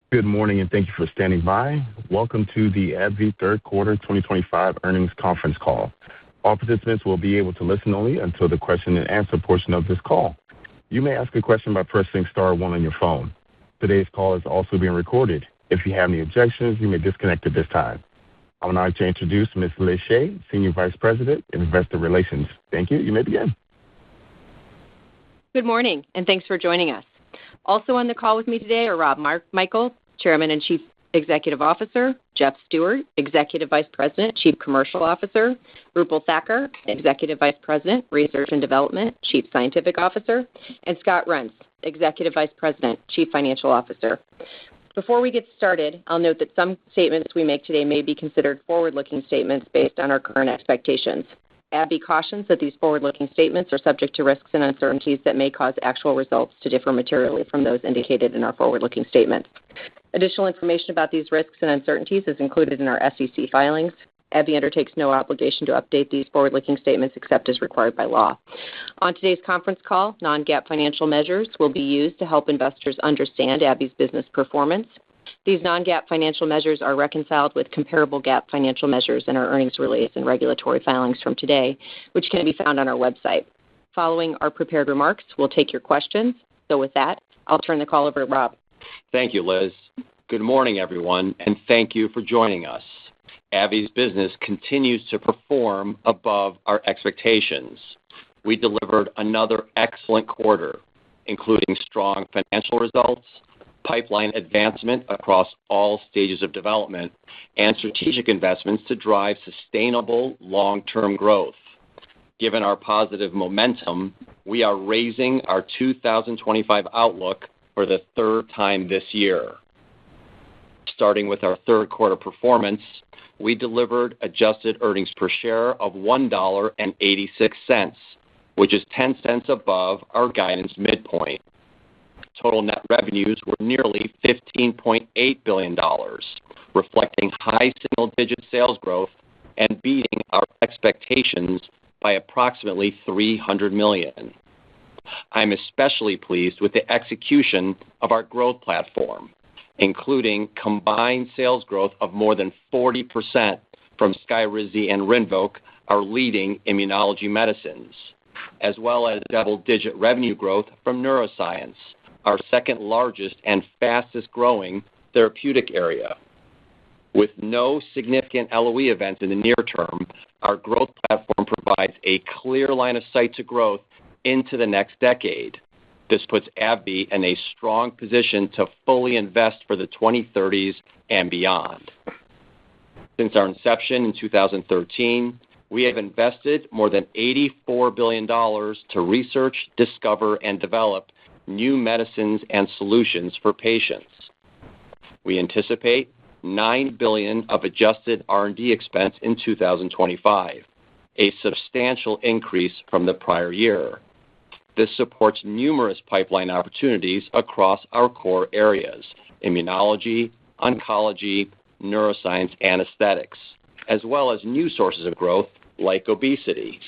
Good morning, and thank you for standing by. Welcome to the AbbVie third quarter 2025 earnings conference call. All participants will be able to listen only until the question and answer portion of this call. You may ask a question by pressing star one on your phone. Today's call is also being recorded. If you have any objections, you may disconnect at this time. I would now like to introduce Ms. Elahere, Senior Vice President, Investor Relations. Thank you. You may begin. Good morning, and thanks for joining us. Also on the call with me today are Rob Michael, Chairman and Chief Executive Officer, Jeff Stewart, Executive Vice President, Chief Commercial Officer, Roopal Thakkar, Executive Vice President, Research and Development, Chief Scientific Officer, and Scott Reents, Executive Vice President, Chief Financial Officer. Before we get started, I'll note that some statements we make today may be considered forward-looking statements based on our current expectations. AbbVie cautions that these forward-looking statements are subject to risks and uncertainties that may cause actual results to differ materially from those indicated in our forward-looking statements. Additional information about these risks and uncertainties is included in our SEC filings. AbbVie undertakes no obligation to update these forward-looking statements except as required by law. On today's conference call, non-GAAP financial measures will be used to help investors understand AbbVie's business performance. These non-GAAP financial measures are reconciled with comparable GAAP financial measures in our earnings release and regulatory filings from today, which can be found on our website. Following our prepared remarks, we'll take your questions. So with that, I'll turn the call over to Rob. Thank you, Liz. Good morning, everyone, and thank you for joining us. AbbVie's business continues to perform above our expectations. We delivered another excellent quarter, including strong financial results, pipeline advancement across all stages of development, and strategic investments to drive sustainable long-term growth. Given our positive momentum, we are raising our 2025 outlook for the third time this year. Starting with our third quarter performance, we delivered adjusted earnings per share of $1.86, which is 10 cents above our guidance midpoint. Total net revenues were nearly $15.8 billion, reflecting high single-digit sales growth and beating our expectations by approximately $300 million. I'm especially pleased with the execution of our growth platform, including combined sales growth of more than 40% from Skyrizi and Rinvoq, our leading immunology medicines, as well as double-digit revenue growth from neuroscience, our second largest and fastest growing therapeutic area. With no significant LOE events in the near term, our growth platform provides a clear line of sight to growth into the next decade. This puts AbbVie in a strong position to fully invest for the 2030s and beyond. Since our inception in 2013, we have invested more than $84 billion to research, discover, and develop new medicines and solutions for patients. We anticipate $9 billion of adjusted R&D expense in 2025, a substantial increase from the prior year. This supports numerous pipeline opportunities across our core areas: immunology, oncology, neuroscience, and aesthetics, as well as new sources of growth like obesity.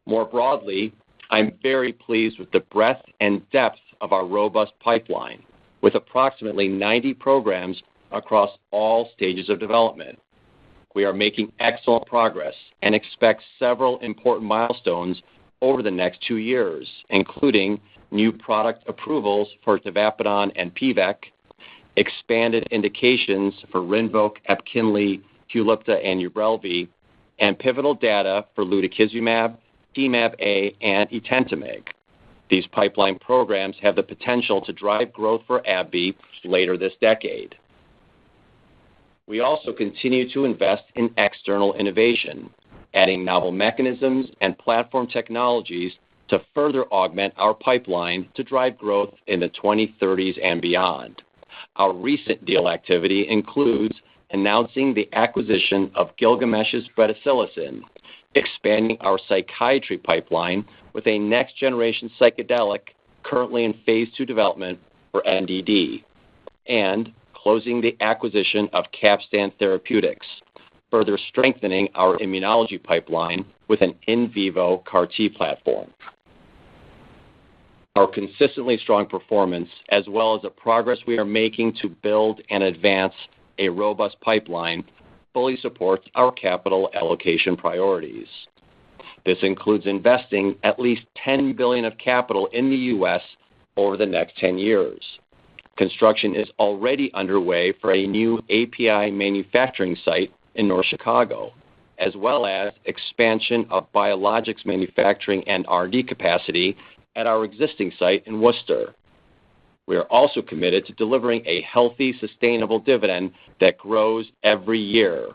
More broadly, I'm very pleased with the breadth and depth of our robust pipeline, with approximately 90 programs across all stages of development. We are making excellent progress and expect several important milestones over the next 2 years, including new product approvals for tavapadon and Pvec, expanded indications for Rinvoq, Epkinly, Qulipta, and Ubrelvy, and pivotal data for lutikizumab, Temab-A, and etentamig. These pipeline programs have the potential to drive growth for AbbVie later this decade. We also continue to invest in external innovation, adding novel mechanisms and platform technologies to further augment our pipeline to drive growth in the 2030s and beyond. Our recent deal activity includes announcing the acquisition of Gilgamesh's bretisilocin, expanding our psychiatry pipeline with a next-generation psychedelic currently in phase 2 development for NDD, and closing the acquisition of Capstan Therapeutics, further strengthening our immunology pipeline with an in vivo CAR-T platform. Our consistently strong performance, as well as the progress we are making to build and advance a robust pipeline, fully supports our capital allocation priorities. This includes investing at least $10 billion of capital in the U.S. over the next 10 years. Construction is already underway for a new API manufacturing site in North Chicago, as well as expansion of biologics manufacturing and R&D capacity at our existing site in Worcester. We are also committed to delivering a healthy, sustainable dividend that grows every year.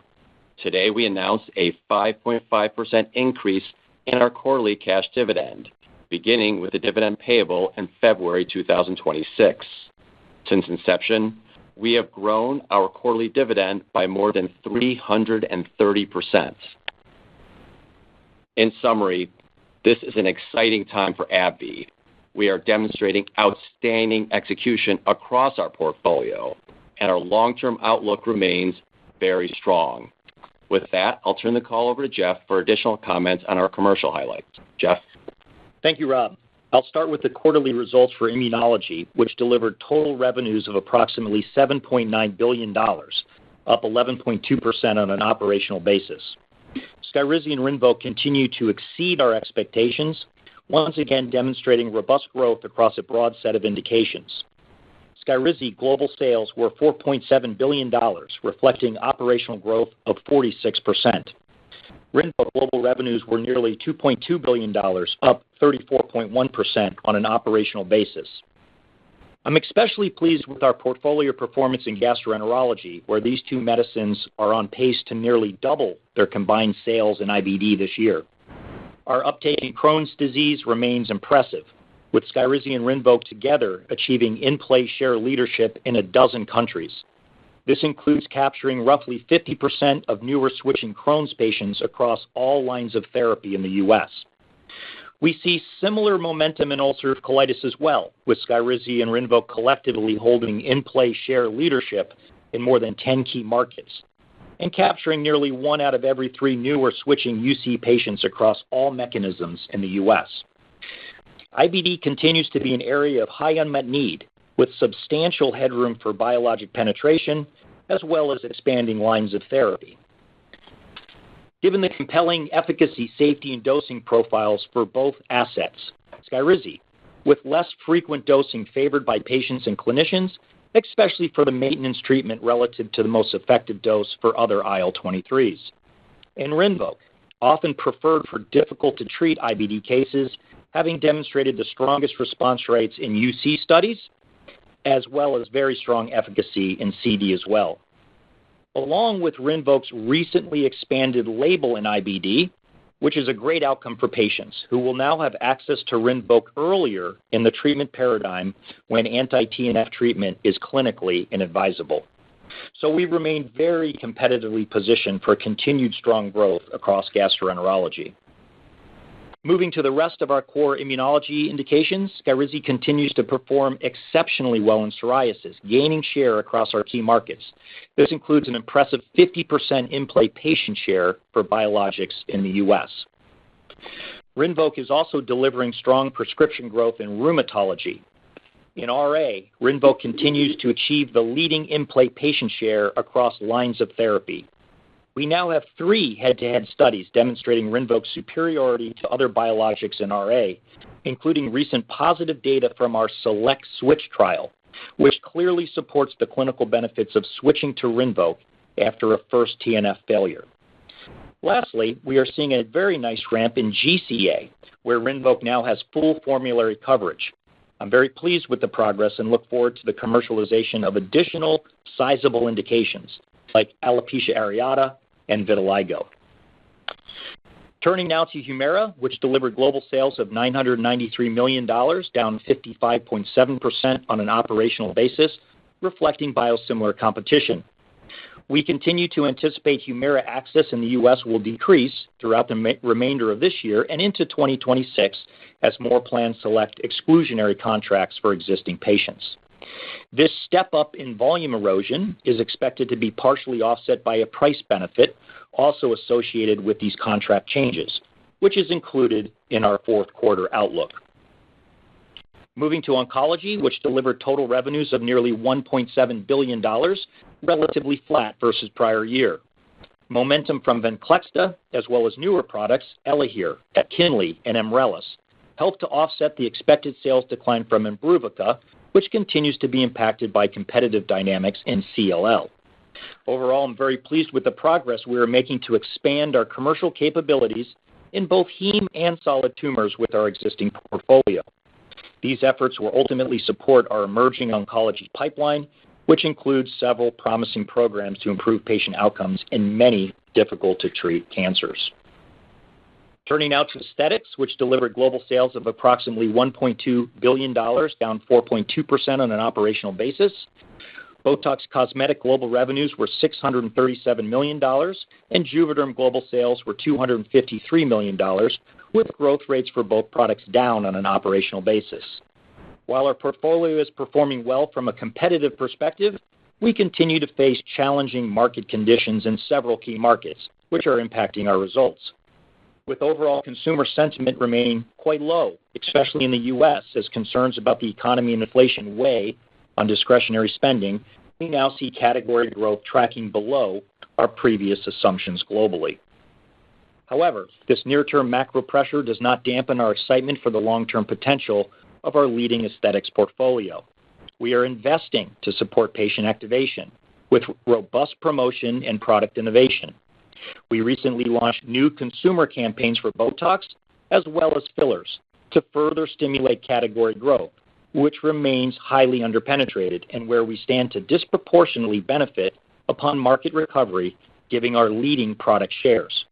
Today, we announced a 5.5% increase in our quarterly cash dividend, beginning with the dividend payable in February 2026. Since inception, we have grown our quarterly dividend by more than 330%. In summary, this is an exciting time for AbbVie. We are demonstrating outstanding execution across our portfolio, and our long-term outlook remains very strong. With that, I'll turn the call over to Jeff for additional comments on our commercial highlights. Jeff? Thank you, Rob. I'll start with the quarterly results for immunology, which delivered total revenues of approximately $7.9 billion, up 11.2% on an operational basis. Skyrizi and Rinvoq continue to exceed our expectations, once again demonstrating robust growth across a broad set of indications. Skyrizi global sales were $4.7 billion, reflecting operational growth of 46%. Rinvoq global revenues were nearly $2.2 billion, up 34.1% on an operational basis. I'm especially pleased with our portfolio performance in gastroenterology, where these two medicines are on pace to nearly double their combined sales in IBD this year. Our uptake in Crohn's disease remains impressive, with Skyrizi and Rinvoq together achieving in-play share leadership in 12 countries. This includes capturing roughly 50% of newer switching Crohn's patients across all lines of therapy in the U.S. We see similar momentum in ulcerative colitis as well, with Skyrizi and Rinvoq collectively holding in-play share leadership in more than 10 key markets, and capturing nearly 1 out of every 3 new or switching UC patients across all mechanisms in the U.S. IBD continues to be an area of high unmet need, with substantial headroom for biologic penetration, as well as expanding lines of therapy. Given the compelling efficacy, safety, and dosing profiles for both assets, Skyrizi, with less frequent dosing favored by patients and clinicians, especially for the maintenance treatment relative to the most effective dose for other IL-23s. And Rinvoq, often preferred for difficult-to-treat IBD cases, having demonstrated the strongest response rates in UC studies, as well as very strong efficacy in CD as well. Along with Rinvoq's recently expanded label in IBD, which is a great outcome for patients who will now have access to Rinvoq earlier in the treatment paradigm when anti-TNF treatment is clinically inadvisable. So we remain very competitively positioned for continued strong growth across gastroenterology. Moving to the rest of our core immunology indications, Skyrizi continues to perform exceptionally well in psoriasis, gaining share across our key markets. This includes an impressive 50% in-play patient share for biologics in the U.S. Rinvoq is also delivering strong prescription growth in rheumatology. In RA, Rinvoq continues to achieve the leading in-play patient share across lines of therapy. We now have 3 head-to-head studies demonstrating Rinvoq's superiority to other biologics in RA, including recent positive data from our SELECT Switch trial, which clearly supports the clinical benefits of switching to Rinvoq after a first TNF failure. Lastly, we are seeing a very nice ramp in GCA, where Rinvoq now has full formulary coverage. I'm very pleased with the progress and look forward to the commercialization of additional sizable indications like alopecia areata and vitiligo. Turning now to Humira, which delivered global sales of $993 million, down 55.7% on an operational basis, reflecting biosimilar competition. We continue to anticipate Humira access in the U.S. will decrease throughout the remainder of this year and into 2026 as more plans select exclusionary contracts for existing patients. This step up in volume erosion is expected to be partially offset by a price benefit also associated with these contract changes, which is included in our fourth quarter outlook. Moving to oncology, which delivered total revenues of nearly $1.7 billion, relatively flat versus prior year. Momentum from Venclexta, as well as newer products, Elahere, Epkinly, and Emrelis, helped to offset the expected sales decline from Imbruvica, which continues to be impacted by competitive dynamics in CLL. Overall, I'm very pleased with the progress we are making to expand our commercial capabilities in both heme and solid tumors with our existing portfolio. These efforts will ultimately support our emerging oncology pipeline, which includes several promising programs to improve patient outcomes in many difficult-to-treat cancers. Turning now to aesthetics, which delivered global sales of approximately $1.2 billion, down 4.2% on an operational basis. Botox Cosmetic global revenues were $637 million, and Juvederm global sales were $253 million, with growth rates for both products down on an operational basis. While our portfolio is performing well from a competitive perspective, we continue to face challenging market conditions in several key markets, which are impacting our results. With overall consumer sentiment remaining quite low, especially in the U.S., as concerns about the economy and inflation weigh on discretionary spending, we now see category growth tracking below our previous assumptions globally. However, this near-term macro pressure does not dampen our excitement for the long-term potential of our leading aesthetics portfolio. We are investing to support patient activation with robust promotion and product innovation. We recently launched new consumer campaigns for Botox as well as fillers to further stimulate category growth, which remains highly underpenetrated and where we stand to disproportionately benefit upon market recovery, giving our leading product shares.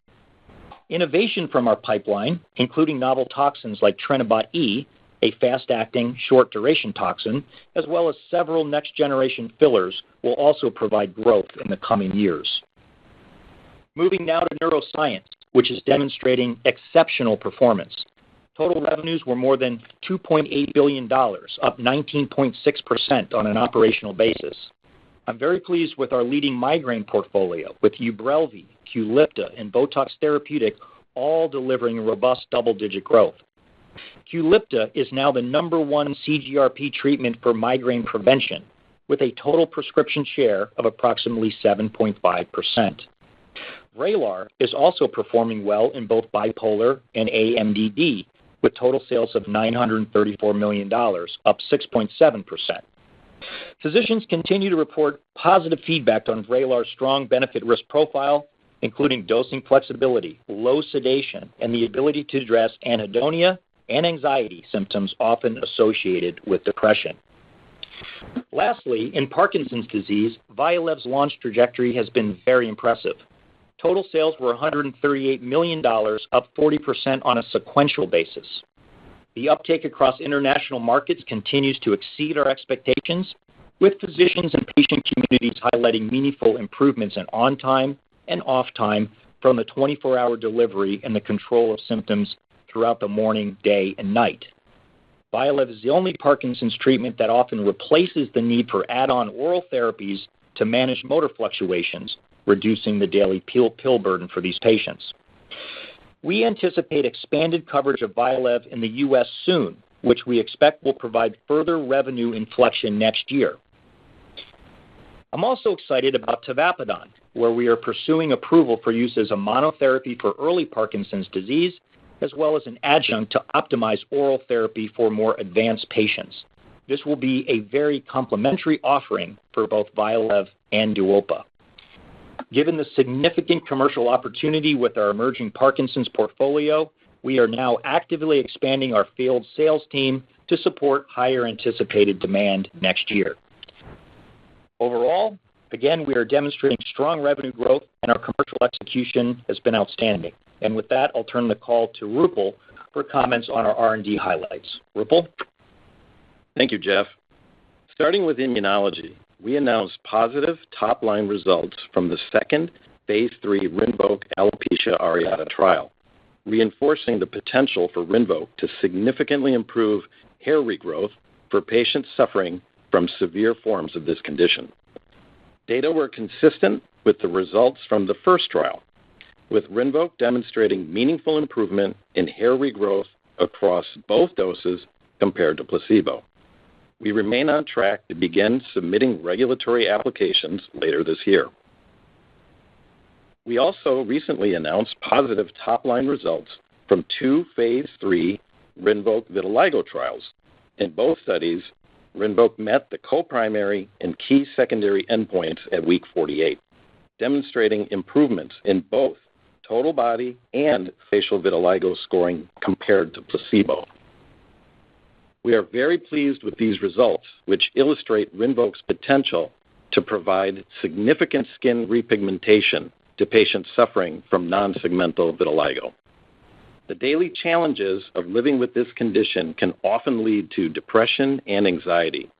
Innovation from our pipeline, including novel toxins like Trenibot E, a fast-acting, short-duration toxin, as well as several next-generation fillers, will also provide growth in the coming years. Moving now to neuroscience, which is demonstrating exceptional performance. Total revenues were more than $2.8 billion, up 19.6% on an operational basis. I'm very pleased with our leading migraine portfolio, with Ubrelvy, Qulipta, and Botox Therapeutic all delivering robust double-digit growth. Qulipta is now the #1 CGRP treatment for migraine prevention, with a total prescription share of approximately 7.5%. Vraylar is also performing well in both bipolar and AMDD, with total sales of $934 million, up 6.7%. Physicians continue to report positive feedback on Vraylar's strong benefit-risk profile, including dosing flexibility, low sedation, and the ability to address anhedonia and anxiety symptoms often associated with depression. Lastly, in Parkinson's disease, Vyalev's launch trajectory has been very impressive. Total sales were $138 million, up 40% on a sequential basis. The uptake across international markets continues to exceed our expectations, with physicians and patient communities highlighting meaningful improvements in on-time and off-time from the 24-hour delivery and the control of symptoms throughout the morning, day, and night. Vyalev is the only Parkinson's treatment that often replaces the need for add-on oral therapies to manage motor fluctuations, reducing the daily pill burden for these patients. We anticipate expanded coverage of Vyalev in the U.S. soon, which we expect will provide further revenue inflection next year. I'm also excited about Tavapadon, where we are pursuing approval for use as a monotherapy for early Parkinson's disease, as well as an adjunct to optimize oral therapy for more advanced patients. This will be a very complementary offering for both Vyalev and Duopa. Given the significant commercial opportunity with our emerging Parkinson's portfolio, we are now actively expanding our field sales team to support higher anticipated demand next year. Overall, again, we are demonstrating strong revenue growth, and our commercial execution has been outstanding. And with that, I'll turn the call to Roopal for comments on our R&D highlights. Roopal? Thank you, Jeff. Starting with immunology, we announced positive top-line results from the second Phase 3 Rinvoq alopecia areata trial, reinforcing the potential for Rinvoq to significantly improve hair regrowth for patients suffering from severe forms of this condition. Data were consistent with the results from the first trial, with Rinvoq demonstrating meaningful improvement in hair regrowth across both doses compared to placebo. We remain on track to begin submitting regulatory applications later this year. We also recently announced positive top-line results from 2 phase 3 Rinvoq vitiligo trials. In both studies, Rinvoq met the co-primary and key secondary endpoints at week 48, demonstrating improvements in both total body and facial vitiligo scoring compared to placebo. We are very pleased with these results, which illustrate Rinvoq's potential to provide significant skin repigmentation to patients suffering from non-segmental vitiligo. The daily challenges of living with this condition can often lead to depression and anxiety.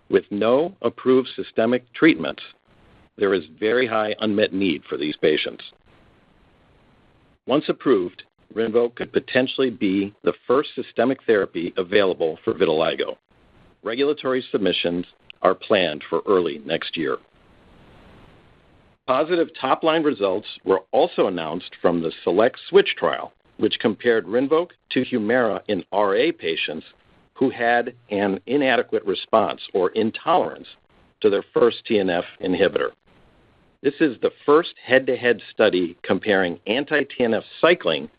With no approved systemic treatments, there is very high unmet need for these patients. Once approved, Rinvoq could potentially be the first systemic therapy available for vitiligo. Regulatory submissions are planned for early next year. Positive top-line results were also announced from the SELECT SWITCH trial, which compared Rinvoq to Humira in RA patients who had an inadequate response or intolerance to their first TNF inhibitor. This is the first head-to-head study comparing anti-TNF cycling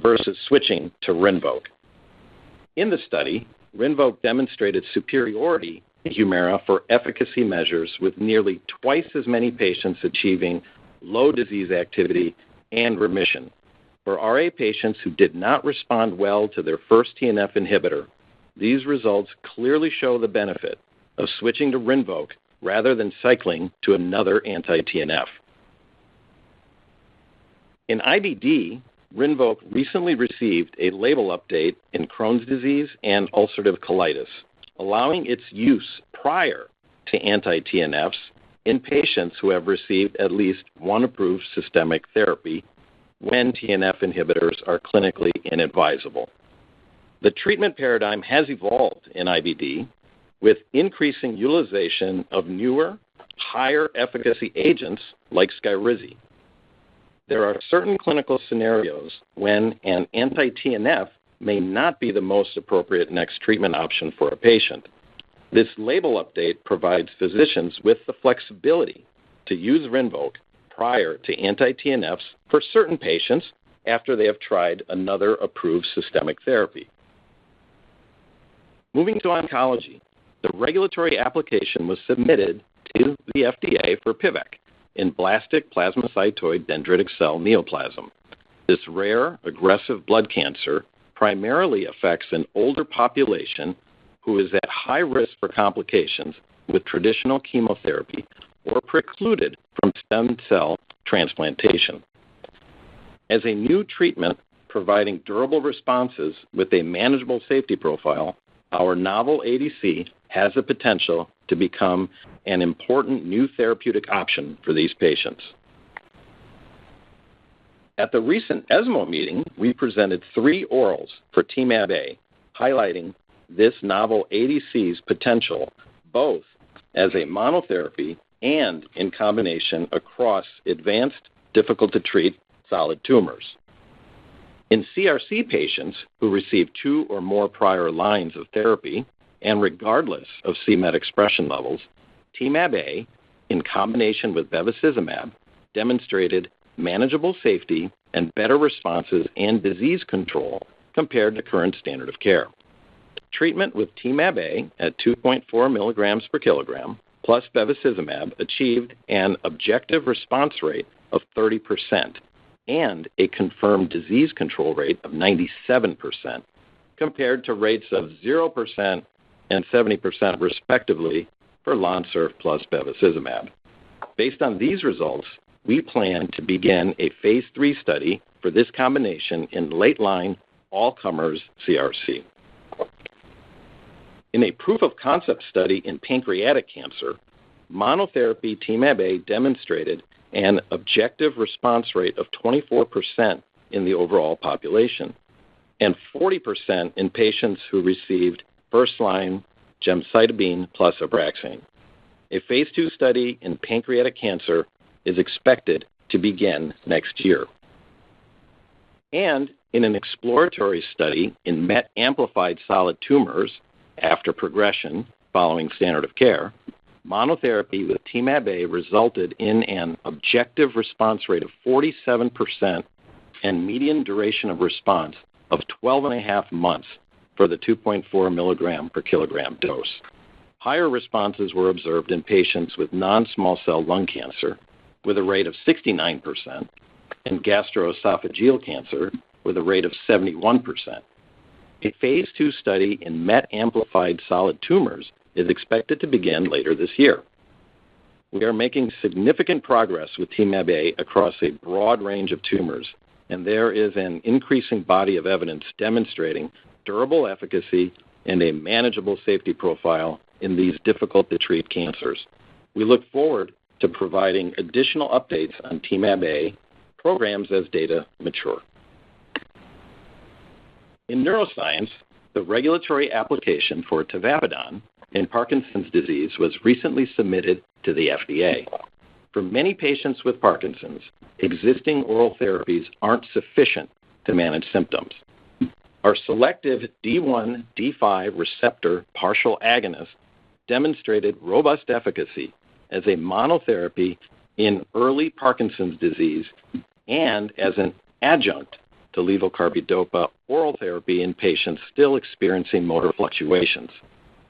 versus switching to Rinvoq. In the study, Rinvoq demonstrated superiority to Humira for efficacy measures, with nearly twice as many patients achieving low disease activity and remission. For RA patients who did not respond well to their first TNF inhibitor, these results clearly show the benefit of switching to Rinvoq rather than cycling to another anti-TNF. In IBD, Rinvoq recently received a label update in Crohn's disease and ulcerative colitis, allowing its use prior to anti-TNFs in patients who have received at least one approved systemic therapy when TNF inhibitors are clinically inadvisable. The treatment paradigm has evolved in IBD, with increasing utilization of newer, higher efficacy agents like Skyrizi. There are certain clinical scenarios when an anti-TNF may not be the most appropriate next treatment option for a patient. This label update provides physicians with the flexibility to use Rinvoq prior to anti-TNFs for certain patients after they have tried another approved systemic therapy. Moving to oncology, the regulatory application was submitted to the FDA for PVEC in blastic plasmacytoid dendritic cell neoplasm. This rare, aggressive blood cancer primarily affects an older population who is at high risk for complications with traditional chemotherapy or precluded from stem cell transplantation. As a new treatment providing durable responses with a manageable safety profile, our novel ADC has the potential to become an important new therapeutic option for these patients. At the recent ESMO meeting, we presented 3 orals for Temab-A, highlighting this novel ADC's potential both as a monotherapy and in combination across advanced, difficult-to-treat solid tumors. In CRC patients who receive 2 or more prior lines of therapy, and regardless of c-Met expression levels, Temab-A, in combination with bevacizumab, demonstrated manageable safety and better responses and disease control compared to current standard of care. Treatment with Temab-A at 2.4 milligrams per kilogram plus bevacizumab achieved an objective response rate of 30% and a confirmed disease control rate of 97%, compared to rates of 0% and 70% respectively for Lonsurf plus bevacizumab. Based on these results, we plan to begin a phase 3 study for this combination in late-line all-comers CRC. In a proof-of-concept study in pancreatic cancer, monotherapy Temab-A demonstrated an objective response rate of 24% in the overall population and 40% in patients who received first-line gemcitabine plus Abraxane. A phase 2 study in pancreatic cancer is expected to begin next year. And In an exploratory study in MET-amplified solid tumors after progression following standard of care, monotherapy with Temab-A resulted in an objective response rate of 47% and median duration of response of 12.5 months for the 2.4 milligram per kilogram dose. Higher responses were observed in patients with non-small cell lung cancer with a rate of 69% and gastroesophageal cancer with a rate of 71%. A phase 2 study in MET-amplified solid tumors is expected to begin later this year. We are making significant progress with Temab-A across a broad range of tumors, and there is an increasing body of evidence demonstrating durable efficacy and a manageable safety profile in these difficult-to-treat cancers. We look forward to providing additional updates on Temab-A programs as data mature. In neuroscience, the regulatory application for tavapadon in Parkinson's disease was recently submitted to the FDA. For many patients with Parkinson's, existing oral therapies aren't sufficient to manage symptoms. Our selective D1/D5 receptor partial agonist demonstrated robust efficacy as a monotherapy in early Parkinson's disease and as an adjunct to levodopa oral therapy in patients still experiencing motor fluctuations.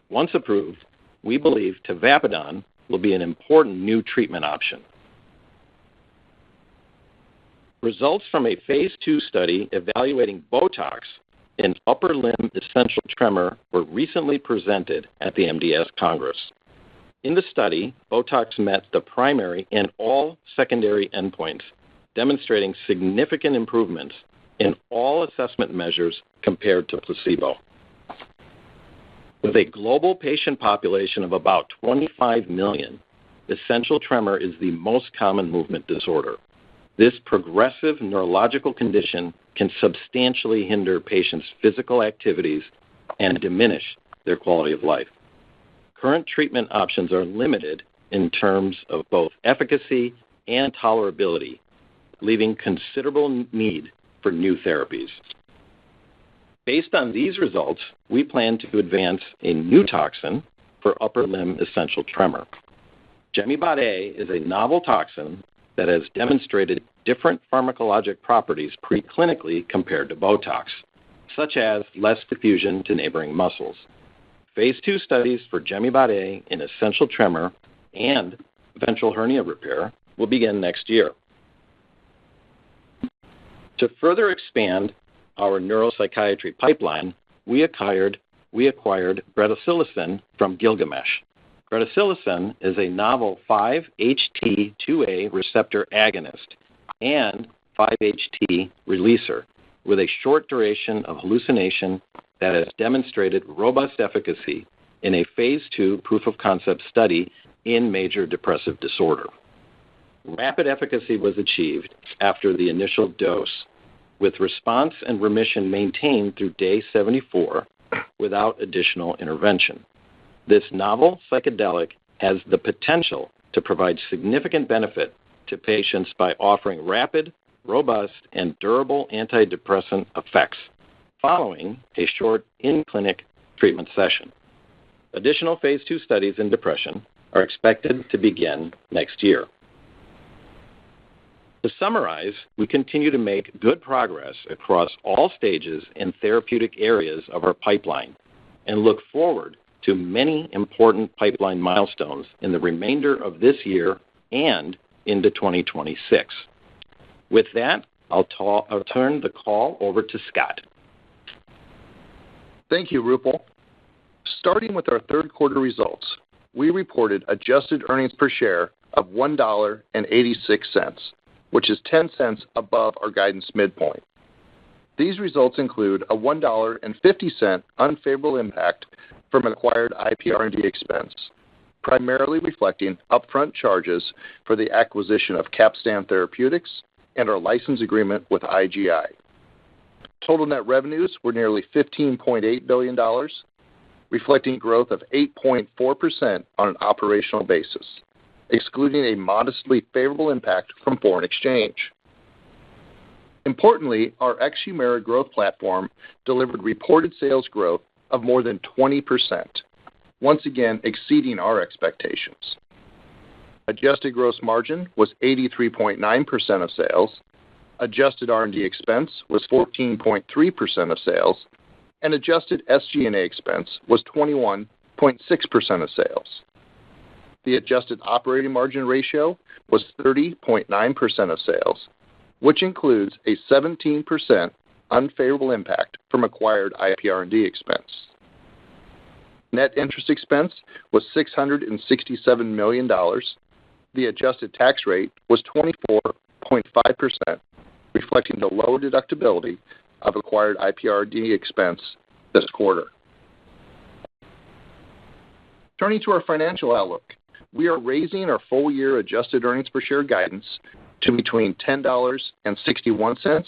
Once approved, we believe tavapadon will be an important new treatment option. Results from a phase 2 study evaluating botox in upper limb essential tremor were recently presented at the MDS Congress. In the study, botox met the primary and all secondary endpoints, demonstrating significant improvements in all assessment measures compared to placebo. With a global patient population of about 25 million, essential tremor is the most common movement disorder. This progressive neurological condition can substantially hinder patients' physical activities and diminish their quality of life. Current treatment options are limited in terms of both efficacy and tolerability, leaving considerable need for new therapies. Based on these results, we plan to advance a new toxin for upper limb essential tremor. Gemibot-A is a novel toxin that has demonstrated different pharmacologic properties preclinically compared to Botox, such as less diffusion to neighboring muscles. Phase 2 studies for Gemibot-A in essential tremor and ventral hernia repair will begin next year. To further expand our neuropsychiatry pipeline, we acquired bretisilocin from Gilgamesh. Bretisilocin is a novel 5-HT2A receptor agonist and 5-HT releaser with a short duration of hallucination that has demonstrated robust efficacy in a phase 2 proof-of-concept study in major depressive disorder. Rapid efficacy was achieved after the initial dose, with response and remission maintained through day 74 without additional intervention. This novel psychedelic has the potential to provide significant benefit to patients by offering rapid, robust, and durable antidepressant effects following a short in-clinic treatment session. Additional phase 2 studies in depression are expected to begin next year. To summarize, we continue to make good progress across all stages and therapeutic areas of our pipeline and look forward to many important pipeline milestones in the remainder of this year and into 2026. With that, I'll turn the call over to Scott. Thank you, Roopal. Starting with our third quarter results, we reported adjusted earnings per share of $1.86, which is 10 cents above our guidance midpoint. These results include a $1.50 unfavorable impact from acquired IPR&D expense, primarily reflecting upfront charges for the acquisition of Capstan Therapeutics and our license agreement with IGI. Total net revenues were nearly $15.8 billion, reflecting growth of 8.4% on an operational basis, excluding a modestly favorable impact from foreign exchange. Importantly, our ex-Humira growth platform delivered reported sales growth of more than 20%, once again exceeding our expectations. Adjusted gross margin was 83.9% of sales, adjusted R&D expense was 14.3% of sales, and adjusted SG&A expense was 21.6% of sales. The adjusted operating margin ratio was 30.9% of sales, which includes a 17% unfavorable impact from acquired IPR&D expense. Net interest expense was $667 million. The adjusted tax rate was 24.5%, reflecting the lower deductibility of acquired IPR&D expense this quarter. Turning to our financial outlook, we are raising our full-year adjusted earnings per share guidance to between $10.61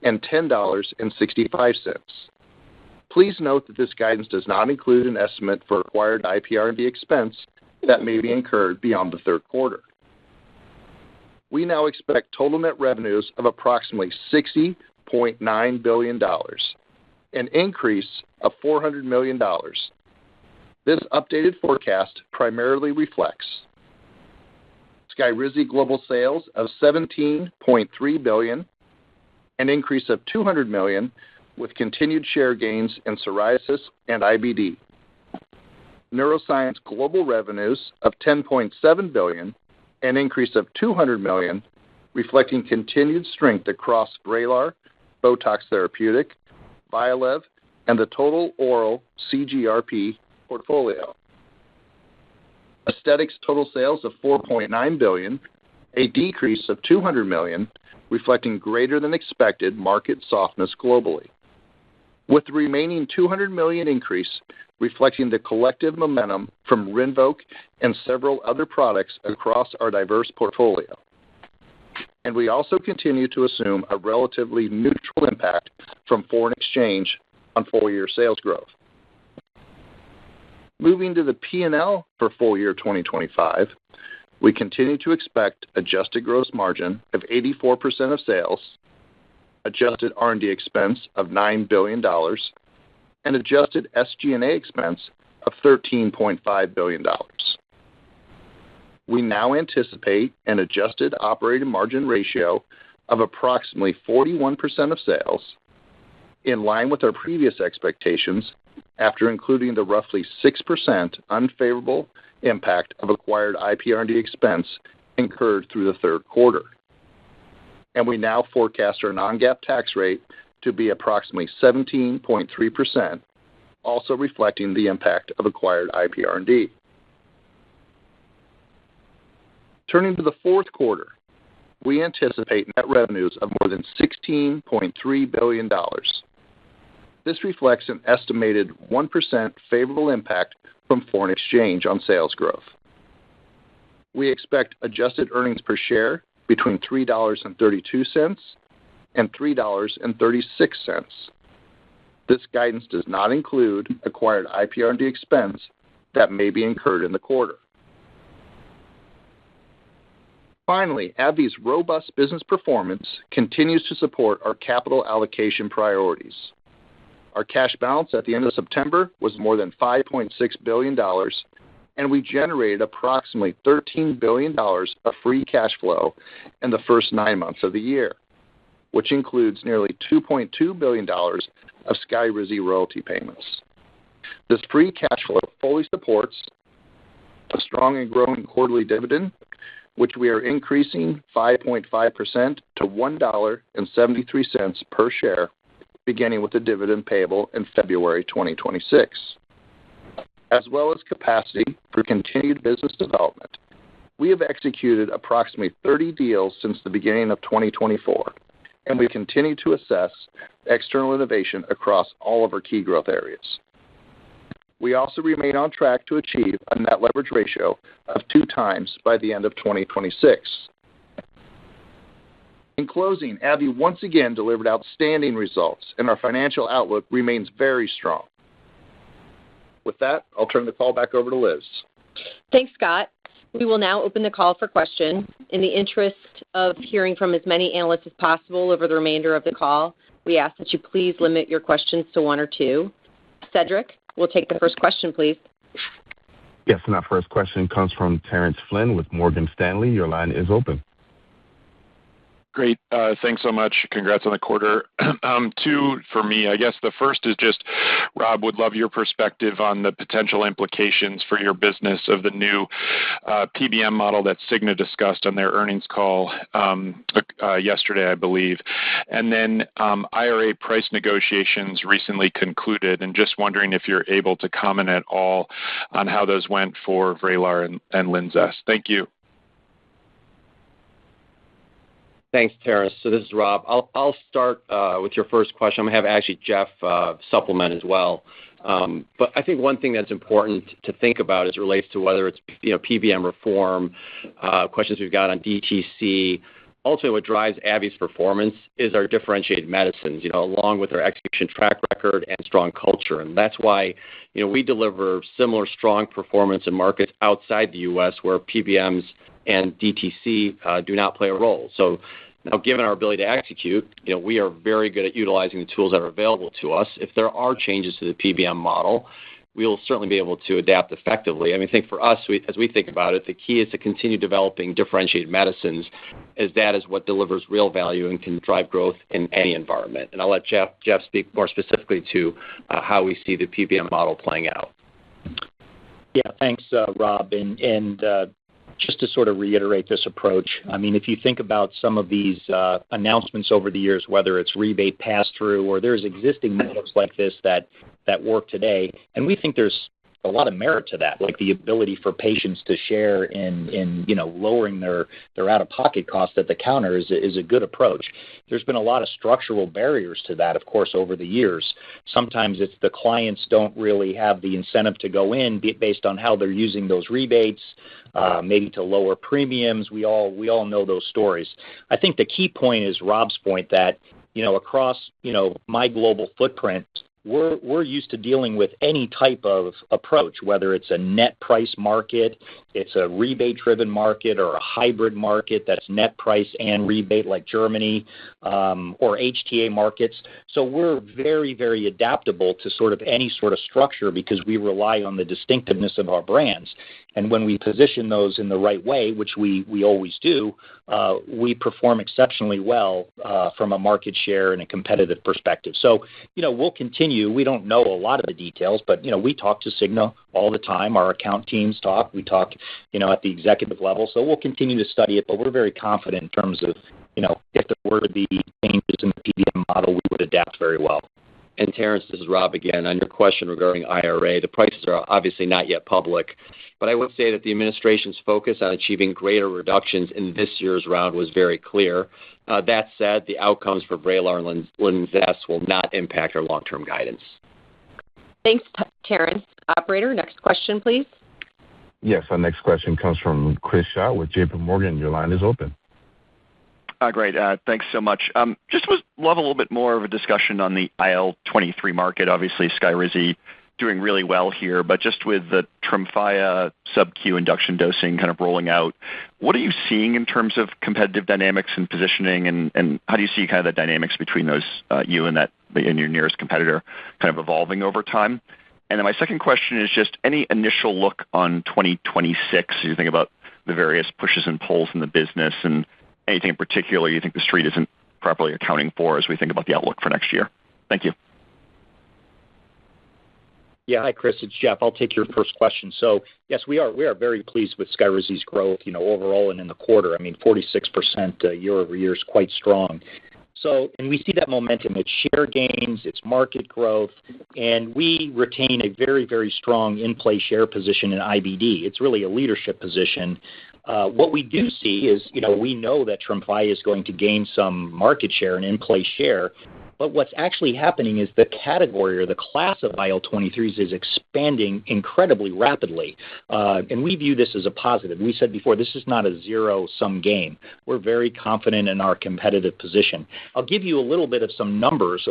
and $10.65. Please note that this guidance does not include an estimate for acquired IPR&D expense that may be incurred beyond the third quarter. We now expect total net revenues of approximately $60.9 billion, an increase of $400 million. This updated forecast primarily reflects Skyrizi global sales of $17.3 billion, an increase of $200 million with continued share gains in psoriasis and IBD. Neuroscience global revenues of $10.7 billion, an increase of $200 million, reflecting continued strength across Vraylar, Botox therapeutic, Vyalev, and the total oral CGRP portfolio. Aesthetics total sales of $4.9 billion, a decrease of $200 million, reflecting greater than expected market softness globally, with the remaining $200 million increase reflecting the collective momentum from Rinvoq and several other products across our diverse portfolio. And we also continue to assume a relatively neutral impact from foreign exchange on full-year sales growth. Moving to the P&L for full year 2025, we continue to expect adjusted gross margin of 84% of sales, adjusted R&D expense of $9 billion, and adjusted SG&A expense of $13.5 billion. We now anticipate an adjusted operating margin ratio of approximately 41% of sales, in line with our previous expectations after including the roughly 6% unfavorable impact of acquired IPR&D expense incurred through the third quarter. And we now forecast our non-GAAP tax rate to be approximately 17.3%, also reflecting the impact of acquired IPR&D. Turning to the fourth quarter, we anticipate net revenues of more than $16.3 billion. This reflects an estimated 1% favorable impact from foreign exchange on sales growth. We expect adjusted earnings per share between $3.32 and $3.36. This guidance does not include acquired IPR&D expense that may be incurred in the quarter. Finally, AbbVie's robust business performance continues to support our capital allocation priorities. Our cash balance at the end of September was more than $5.6 billion, and we generated approximately $13 billion of free cash flow in the first 9 months of the year, which includes nearly $2.2 billion of Skyrizi royalty payments. This free cash flow fully supports a strong and growing quarterly dividend, which we are increasing 5.5% to $1.73 per share, beginning with the dividend payable in February 2026, as well as capacity for continued business development. We have executed approximately 30 deals since the beginning of 2024, and we continue to assess external innovation across all of our key growth areas. We also remain on track to achieve a net leverage ratio of 2 times by the end of 2026. In closing, AbbVie once again delivered outstanding results, and our financial outlook remains very strong. With that, I'll turn the call back over to Liz. Thanks, Scott. We will now open the call for questions. In the interest of hearing from as many analysts as possible over the remainder of the call, we ask that you please limit your questions to one or two. Cedric, we'll take the first question, please. Yes, and our first question comes from Terrence Flynn with Morgan Stanley. Your line is open. Great. Thanks so much. Congrats on the quarter. Two for me. I guess the first is just, Rob, would love your perspective on the potential implications for your business of the new PBM model that Cigna discussed on their earnings call yesterday, I believe. And then IRA price negotiations recently concluded, and just wondering if you're able to comment at all on how those went for Vraylar and Linzess. Thank you. Thanks, Terrence. So this is Rob. I'll start with your first question. I'm going to have actually Jeff supplement as well. But I think one thing that's important to think about as it relates to whether it's PBM reform, questions we've got on DTC. Ultimately, what drives AbbVie's performance is our differentiated medicines, along with our execution track record and strong culture. And that's why, we deliver similar strong performance in markets outside the U.S. where PBMs and DTC do not play a role. So now, given our ability to execute, we are very good at utilizing the tools that are available to us. If there are changes to the PBM model, we will certainly be able to adapt effectively. I think for us, as we think about it, the key is to continue developing differentiated medicines, as that is what delivers real value and can drive growth in any environment. And I'll let Jeff speak more specifically to how we see the PBM model playing out. Yeah, thanks, Rob. And just to sort of reiterate this approach, if you think about some of these announcements over the years, whether it's rebate pass-through or there's existing models like this that work today, and we think there's a lot of merit to that, like the ability for patients to share in lowering their out-of-pocket costs at the counter is a good approach. There's been a lot of structural barriers to that, of course, over the years. Sometimes it's the clients don't really have the incentive to go in based on how they're using those rebates, maybe to lower premiums. We all know those stories. I think the key point is Rob's point that, across, my global footprint, we're used to dealing with any type of approach, whether it's a net price market, it's a rebate-driven market, or a hybrid market that's net price and rebate like Germany, or HTA markets. So we're very, very adaptable to sort of any sort of structure because we rely on the distinctiveness of our brands. And when we position those in the right way, which we always do, we perform exceptionally well from a market share and a competitive perspective. So, we'll continue. We don't know a lot of the details, but, we talk to Cigna all the time. Our account teams talk. We talk, at the executive level. So we'll continue to study it, but we're very confident in terms of, if there were to be changes in the PBM model, we would adapt very well. And Terrence, this is Rob again. On your question regarding IRA, the prices are obviously not yet public, but I would say that the administration's focus on achieving greater reductions in this year's round was very clear. That said, the outcomes for Vraylar and Linzess will not impact our long-term guidance. Thanks, Terrence. Operator, next question, please. Yes, our next question comes from Chris Shaw with J.P. Morgan. Your line is open. Great. Thanks so much. Just would love a little bit more of a discussion on the IL-23 market. Obviously, Skyrizi doing really well here, but just with the Tremfya sub-Q induction dosing kind of rolling out, what are you seeing in terms of competitive dynamics and positioning, and how do you see kind of the dynamics between those, you and your nearest competitor kind of evolving over time? And then my second question is just any initial look on 2026 as you think about the various pushes and pulls in the business, and anything in particular you think the street isn't properly accounting for as we think about the outlook for next year? Thank you. Yeah, hi, Chris. It's Jeff. I'll take your first question. So, yes, we are very pleased with Skyrizi's growth, overall and in the quarter. 46% year over year is quite strong. So, and we see that momentum. It's share gains, it's market growth, and we retain a very, very strong in-play share position in IBD. It's really a leadership position. What we do see is, we know that Tremfya is going to gain some market share and in-play share. But what's actually happening is the category or the class of IL-23s is expanding incredibly rapidly. And we view this as a positive. We said before, this is not a zero-sum game. We're very confident in our competitive position. I'll give you a little bit of some numbers,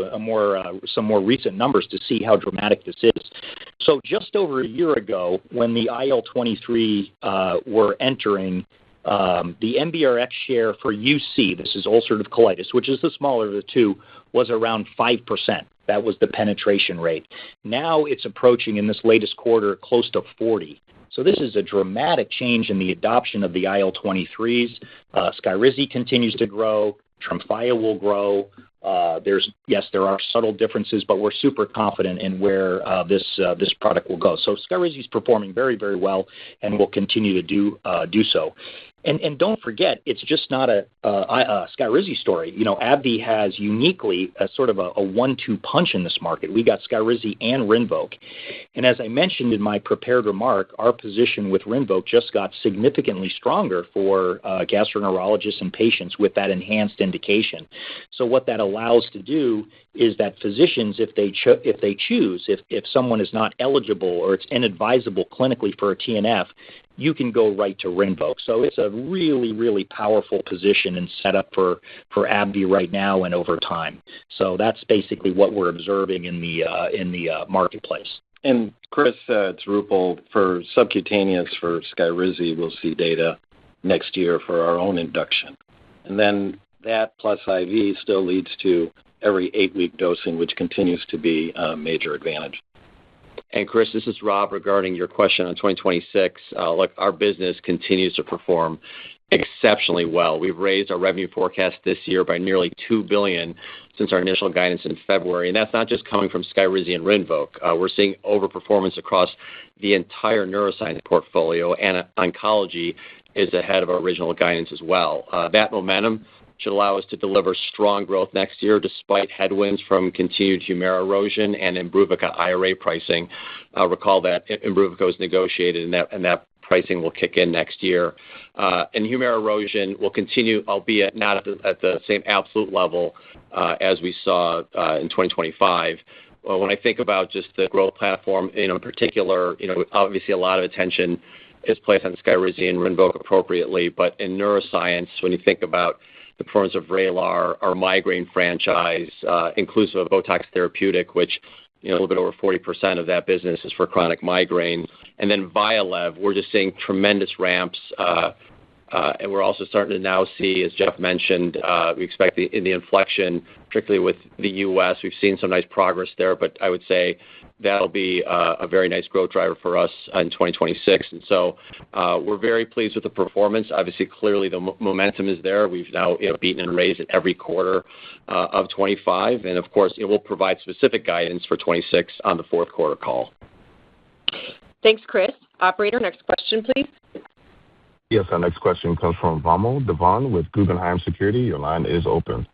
some more recent numbers to see how dramatic this is. So just over a year ago, when the IL-23 were entering, the NBRX share for UC, this is ulcerative colitis, which is the smaller of the two, was around 5%. That was the penetration rate. Now it's approaching, in this latest quarter, close to 40%. So this is a dramatic change in the adoption of the IL-23s. Skyrizi continues to grow. Tremfya will grow. There are subtle differences, but we're super confident in where this product will go. So Skyrizi is performing very, very well and will continue to do so. And don't forget, it's just not a Skyrizi story. AbbVie has uniquely a sort of a 1-2 punch in this market. We got Skyrizi and Rinvoq. And as I mentioned in my prepared remark, our position with Rinvoq just got significantly stronger for gastroenterologists and patients with that enhanced indication. So what that allows to do is that physicians, if they choose, if someone is not eligible or it's inadvisable clinically for a TNF, you can go right to Rinvoq. So it's a really, really powerful position and setup for AbbVie right now and over time. So that's basically what we're observing in the marketplace. And Chris, it's Roopal. For subcutaneous for Skyrizi, we'll see data next year for our own induction. And then that plus IV still leads to every 8-week dosing, which continues to be a major advantage. And Chris, this is Rob regarding your question on 2026. Look, our business continues to perform exceptionally well. We've raised our revenue forecast this year by nearly $2 billion since our initial guidance in February, and that's not just coming from Skyrizi and Rinvoq. We're seeing overperformance across the entire neuroscience portfolio, and oncology is ahead of our original guidance as well. That momentum should allow us to deliver strong growth next year despite headwinds from continued Humira erosion and Imbruvica IRA pricing. Recall that Imbruvica was negotiated and that pricing will kick in next year. And Humira erosion will continue, albeit not at the same absolute level as we saw in 2025. When I think about just the growth platform, in particular, obviously a lot of attention is placed on Skyrizi and Rinvoq appropriately, but in neuroscience, when you think about the performance of Vraylar, our migraine franchise, inclusive of Botox therapeutic, which a little bit over 40% of that business is for chronic migraine. And then Vyalev, we're just seeing tremendous ramps, and we're also starting to now see, as Jeff mentioned, we expect the inflection, particularly with the U.S. We've seen some nice progress there, but I would say that'll be a very nice growth driver for us in 2026. And so we're very pleased with the performance. Obviously, clearly the momentum is there. We've now beaten and raised in every quarter of 25. And, of course, we'll provide specific guidance for 26 on the fourth quarter call. Thanks, Chris. Operator, next question, please. Yes, our next question comes from Vamil Divan with Guggenheim Securities. Your line is open.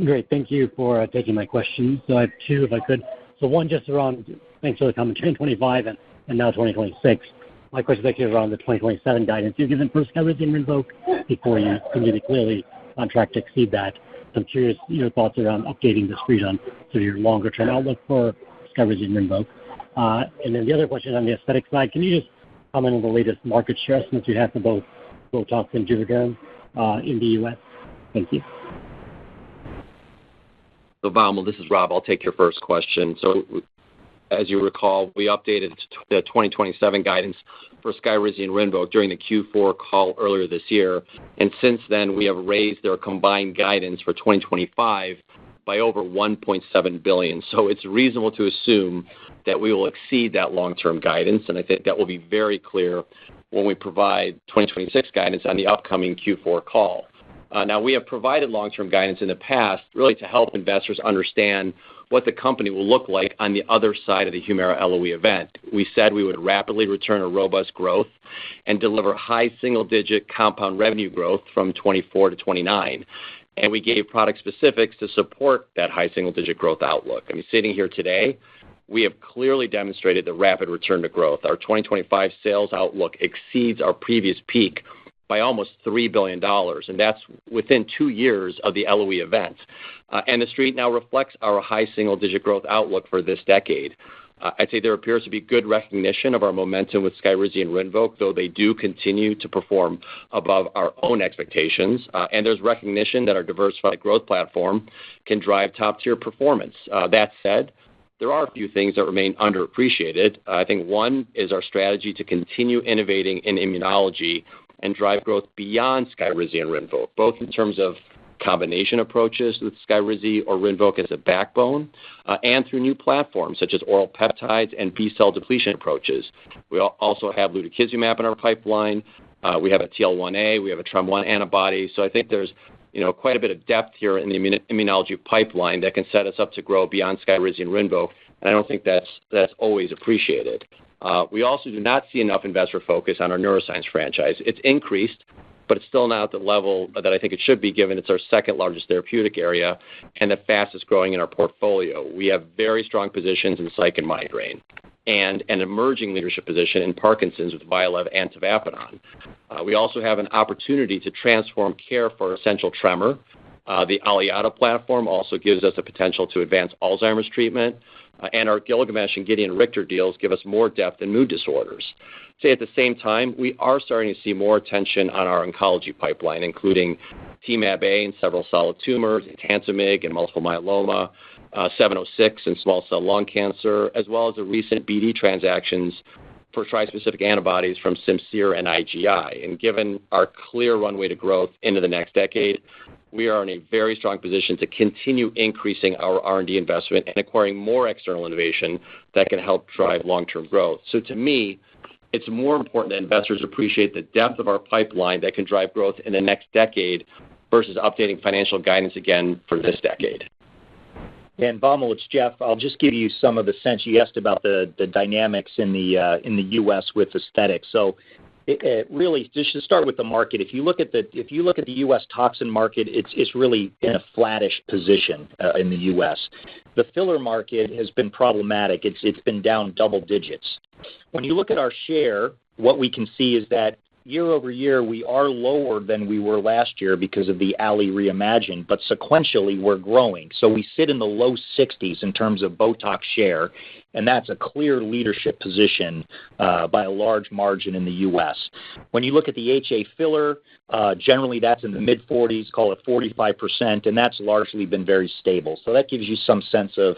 Great. Thank you for taking my question. So I have two, if I could. So one just around, thanks for the commentary, 2025 and now 2026. My question is actually around the 2027 guidance you've given for Skyrizi and Rinvoq before you seem to be clearly on track to exceed that. So I'm curious your thoughts around updating the street on sort of your longer-term outlook for Skyrizi and Rinvoq. And then the other question on the aesthetic side, can you just comment on the latest market share estimates you have for both Botox and Juvederm in the U.S.? Thank you. So, Vamil, this is Rob. I'll take your first question. So, as you recall, we updated the 2027 guidance for Skyrizi and Rinvoq during the Q4 call earlier this year. And since then, we have raised their combined guidance for 2025 by over $1.7 billion. So it's reasonable to assume that we will exceed that long-term guidance, and I think that will be very clear when we provide 2026 guidance on the upcoming Q4 call. Now, we have provided long-term guidance in the past really to help investors understand what the company will look like on the other side of the Humira LOE event. We said we would rapidly return a robust growth and deliver high single-digit compound revenue growth from 24 to 29. And we gave product specifics to support that high single-digit growth outlook. I mean, sitting here today, we have clearly demonstrated the rapid return to growth. Our 2025 sales outlook exceeds our previous peak by almost $3 billion, and that's within 2 years of the LOE event. And the street now reflects our high single-digit growth outlook for this decade. I'd say there appears to be good recognition of our momentum with Skyrizi and Rinvoq, though they do continue to perform above our own expectations. And there's recognition that our diversified growth platform can drive top-tier performance. That said, there are a few things that remain underappreciated. I think one is our strategy to continue innovating in immunology and drive growth beyond Skyrizi and Rinvoq, both in terms of combination approaches with Skyrizi or Rinvoq as a backbone, and through new platforms such as oral peptides and B-cell depletion approaches. We also have lutikizumab in our pipeline. We have a TL1A. We have a TREM1 antibody. So I think there's quite a bit of depth here in the immunology pipeline that can set us up to grow beyond Skyrizi and Rinvoq, and I don't think that's always appreciated. We also do not see enough investor focus on our neuroscience franchise. It's increased, but it's still not at the level that I think it should be, given it's our second largest therapeutic area and the fastest growing in our portfolio. We have very strong positions in psych and migraine and an emerging leadership position in Parkinson's with Vyalev and tavapadon. We also have an opportunity to transform care for essential tremor. The Aliada platform also gives us a potential to advance Alzheimer's treatment, and our Gilgamesh and Gideon Richter deals give us more depth in mood disorders. Say at the same time, we are starting to see more attention on our oncology pipeline, including TMAB-A in several solid tumors, etantamig in multiple myeloma, 706 in small cell lung cancer, as well as the recent BD transactions for trispecific antibodies from Simcere and IGI. And given our clear runway to growth into the next decade, we are in a very strong position to continue increasing our R&D investment and acquiring more external innovation that can help drive long-term growth. So to me, it's more important that investors appreciate the depth of our pipeline that can drive growth in the next decade versus updating financial guidance again for this decade. And Vamil, it's Jeff. I'll just give you some of the sense. You asked about the dynamics in the U.S. with aesthetics. So it really, just to start with the market, if you look at the U.S. toxin market, it's really in a flattish position in the U.S. The filler market has been problematic. It's been down double digits. When you look at our share, what we can see is that year over year, we are lower than we were last year because of the Ali Reimagined, but sequentially, we're growing. So we sit in the low 60s in terms of Botox share, and that's a clear leadership position by a large margin in the U.S. When you look at the HA filler, generally that's in the mid-40s, call it 45%, and that's largely been very stable. So that gives you some sense of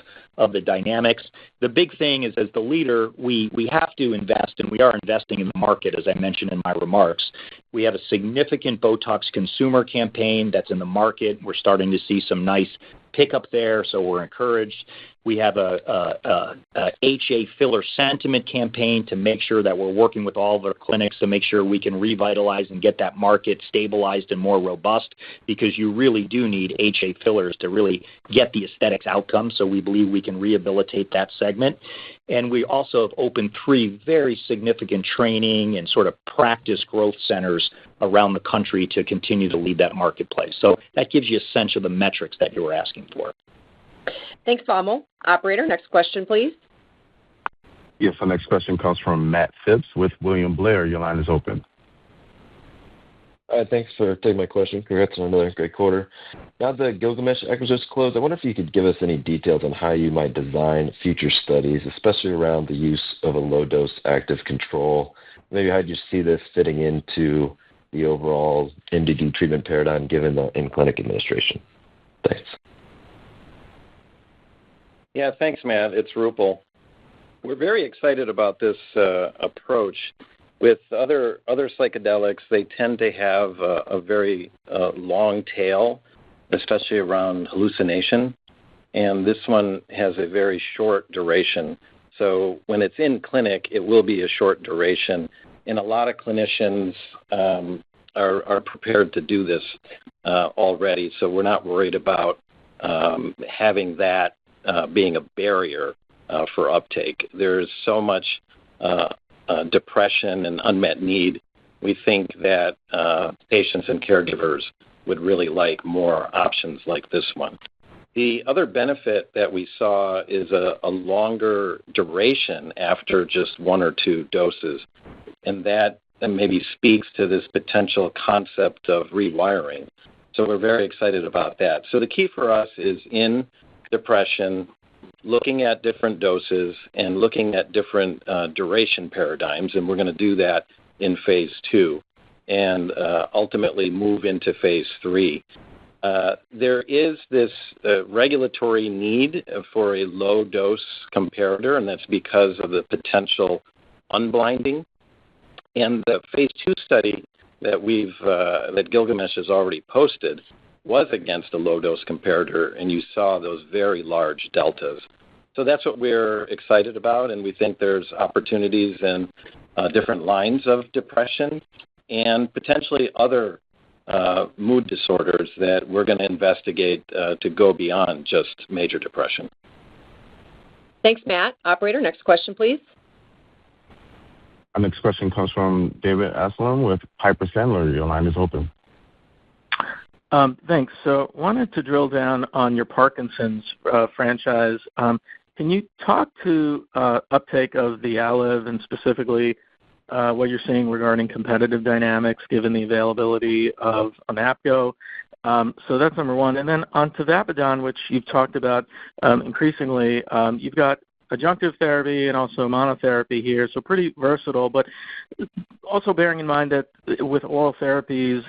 the dynamics. The big thing is, as the leader, we have to invest, and we are investing in the market, as I mentioned in my remarks. We have a significant Botox consumer campaign that's in the market. We're starting to see some nice pickup there, so we're encouraged. We have a HA filler sentiment campaign to make sure that we're working with all of our clinics to make sure we can revitalize and get that market stabilized and more robust, because you really do need HA fillers to really get the aesthetics outcome. So we believe we can rehabilitate that segment. And we also have opened 3 very significant training and sort of practice growth centers around the country to continue to lead that marketplace. So that gives you a sense of the metrics that you were asking for. Thanks, Vamil. Operator, next question, please. Yes, our next question comes from Matt Phipps with William Blair. Your line is open. Thanks for taking my question. Congrats on another great quarter. Now the Gilgamesh acquisition closed, I wonder if you could give us any details on how you might design future studies, especially around the use of a low-dose active control. Maybe how do you see this fitting into the overall MDD treatment paradigm given the in-clinic administration? Thanks. Yeah, thanks, Matt. It's Roopal. We're very excited about this approach. With other psychedelics, they tend to have a very long tail, especially around hallucination, and this one has a very short duration. So when it's in clinic, it will be a short duration, and a lot of clinicians are prepared to do this already, so we're not worried about having that being a barrier for uptake. There's so much depression and unmet need. We think that patients and caregivers would really like more options like this one. The other benefit that we saw is a longer duration after just 1 or 2 doses, and that maybe speaks to this potential concept of rewiring. So we're very excited about that. So the key for us is in depression, looking at different doses and looking at different duration paradigms, and we're going to do that in phase 2 and ultimately move into phase 3. There is this regulatory need for a low-dose comparator, and that's because of the potential unblinding. And the phase 2 study that Gilgamesh has already posted was against a low-dose comparator, and you saw those very large deltas. So that's what we're excited about, and we think there's opportunities in different lines of depression and potentially other mood disorders that we're going to investigate to go beyond just major depression. Thanks, Matt. Operator, next question, please. Our next question comes from David Amsellem with Piper Sandler. Your line is open. Thanks. So wanted to drill down on your Parkinson's franchise. Can you talk to uptake of the AbbVie and specifically what you're seeing regarding competitive dynamics given the availability of Onapgo? So that's number one. And then on tavapadon, which you've talked about increasingly, you've got adjunctive therapy and also monotherapy here, so pretty versatile, but also bearing in mind that with oral therapies,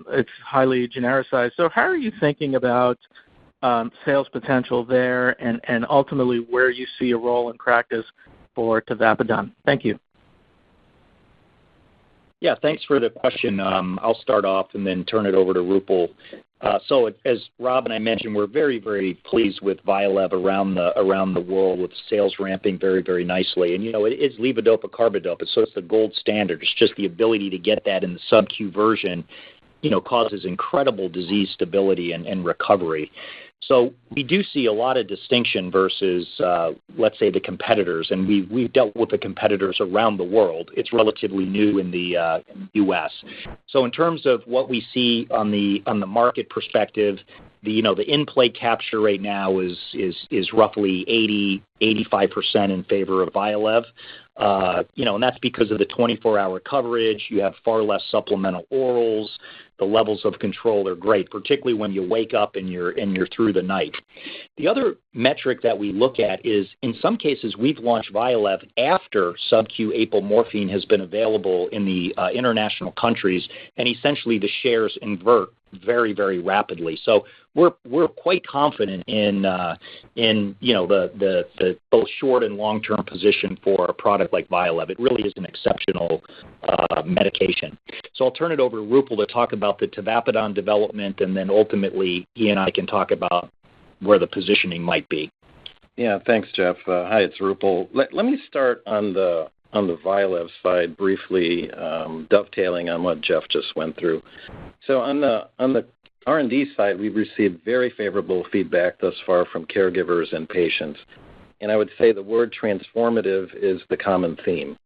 it's highly genericized. So how are you thinking about sales potential there and ultimately where you see a role in practice for tavapadon? Thank you. Yeah, thanks for the question. I'll start off and then turn it over to Roopal. So as Rob and I mentioned, we're very, very pleased with Vyalev around the world with sales ramping very, very nicely. And, it is levodopa carbidopa, so it's the gold standard. It's just the ability to get that in the sub-Q version, causes incredible disease stability and recovery. So we do see a lot of distinction versus, let's say, the competitors, and we've dealt with the competitors around the world. It's relatively new in the U.S. So in terms of what we see on the market perspective, the in-play capture right now is roughly 85% in favor of Vyalev. And that's because of the 24-hour coverage. You have far less supplemental orals. The levels of control are great, particularly when you wake up and you're through the night. The other metric that we look at is, in some cases, we've launched Vyalev after sub-Q apomorphine has been available in the international countries, and essentially the shares invert very, very rapidly. So we're quite confident in the both short and long-term position for a product like Vyalev. It really is an exceptional medication. So I'll turn it over to Roopal to talk about the tavapadon development, and then ultimately he and I can talk about where the positioning might be. Yeah, thanks, Jeff. Hi, it's Roopal. Let me start on the Vyalev side briefly, dovetailing on what Jeff just went through. So on the R&D side, we've received very favorable feedback thus far from caregivers and patients. And I would say the word transformative is the common theme.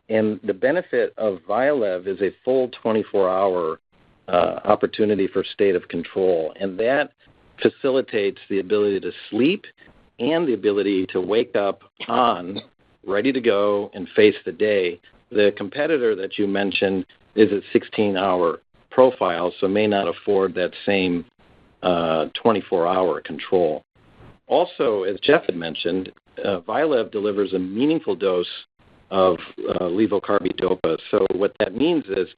And the benefit of Vyalev is a full 24-hour opportunity for state of control. And that facilitates the ability to sleep and the ability to wake up on, ready to go, and face the day. The competitor that you mentioned is a 16-hour profile, so may not afford that same 24-hour control. Also, as Jeff had mentioned, Vyalev delivers a meaningful dose of levocarbidopa. So what that means is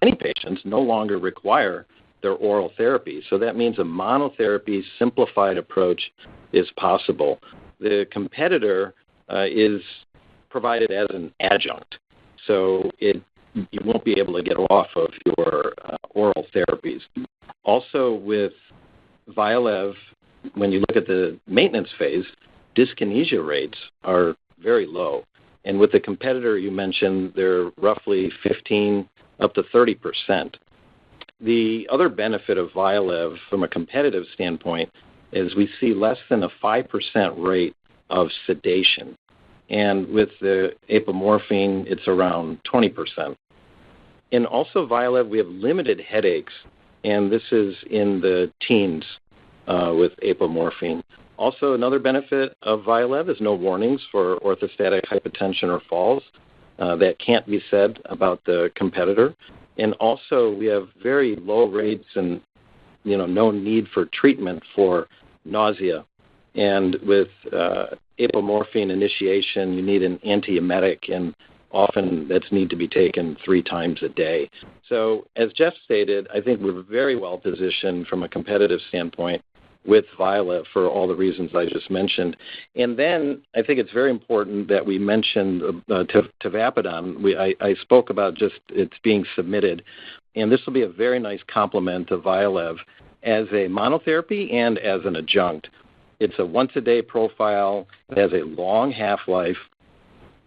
many patients no longer require their oral therapy. So that means a monotherapy simplified approach is possible. The competitor is provided as an adjunct, so you won't be able to get off of your oral therapies. Also with Vyalev, when you look at the maintenance phase, dyskinesia rates are very low. And with the competitor you mentioned, they're roughly 15 up to 30%. The other benefit of Vyalev from a competitive standpoint is we see less than a 5% rate of sedation. And with the apomorphine, it's around 20%. And also Vyalev, we have limited headaches, and this is in the teens with apomorphine. Also, another benefit of Vyalev is no warnings for orthostatic hypotension or falls. that can't be said about the competitor. And also, we have very low rates and no need for treatment for nausea. And with apomorphine initiation, you need an antiemetic, and often that's need to be taken 3 times a day. So as Jeff stated, I think we're very well positioned from a competitive standpoint with Vyalev for all the reasons I just mentioned. And then I think it's very important that we mentioned tavapadon. I spoke about just it's being submitted, and this will be a very nice complement to Vyalev as a monotherapy and as an adjunct. It's a once-a-day profile. It has a long half-life,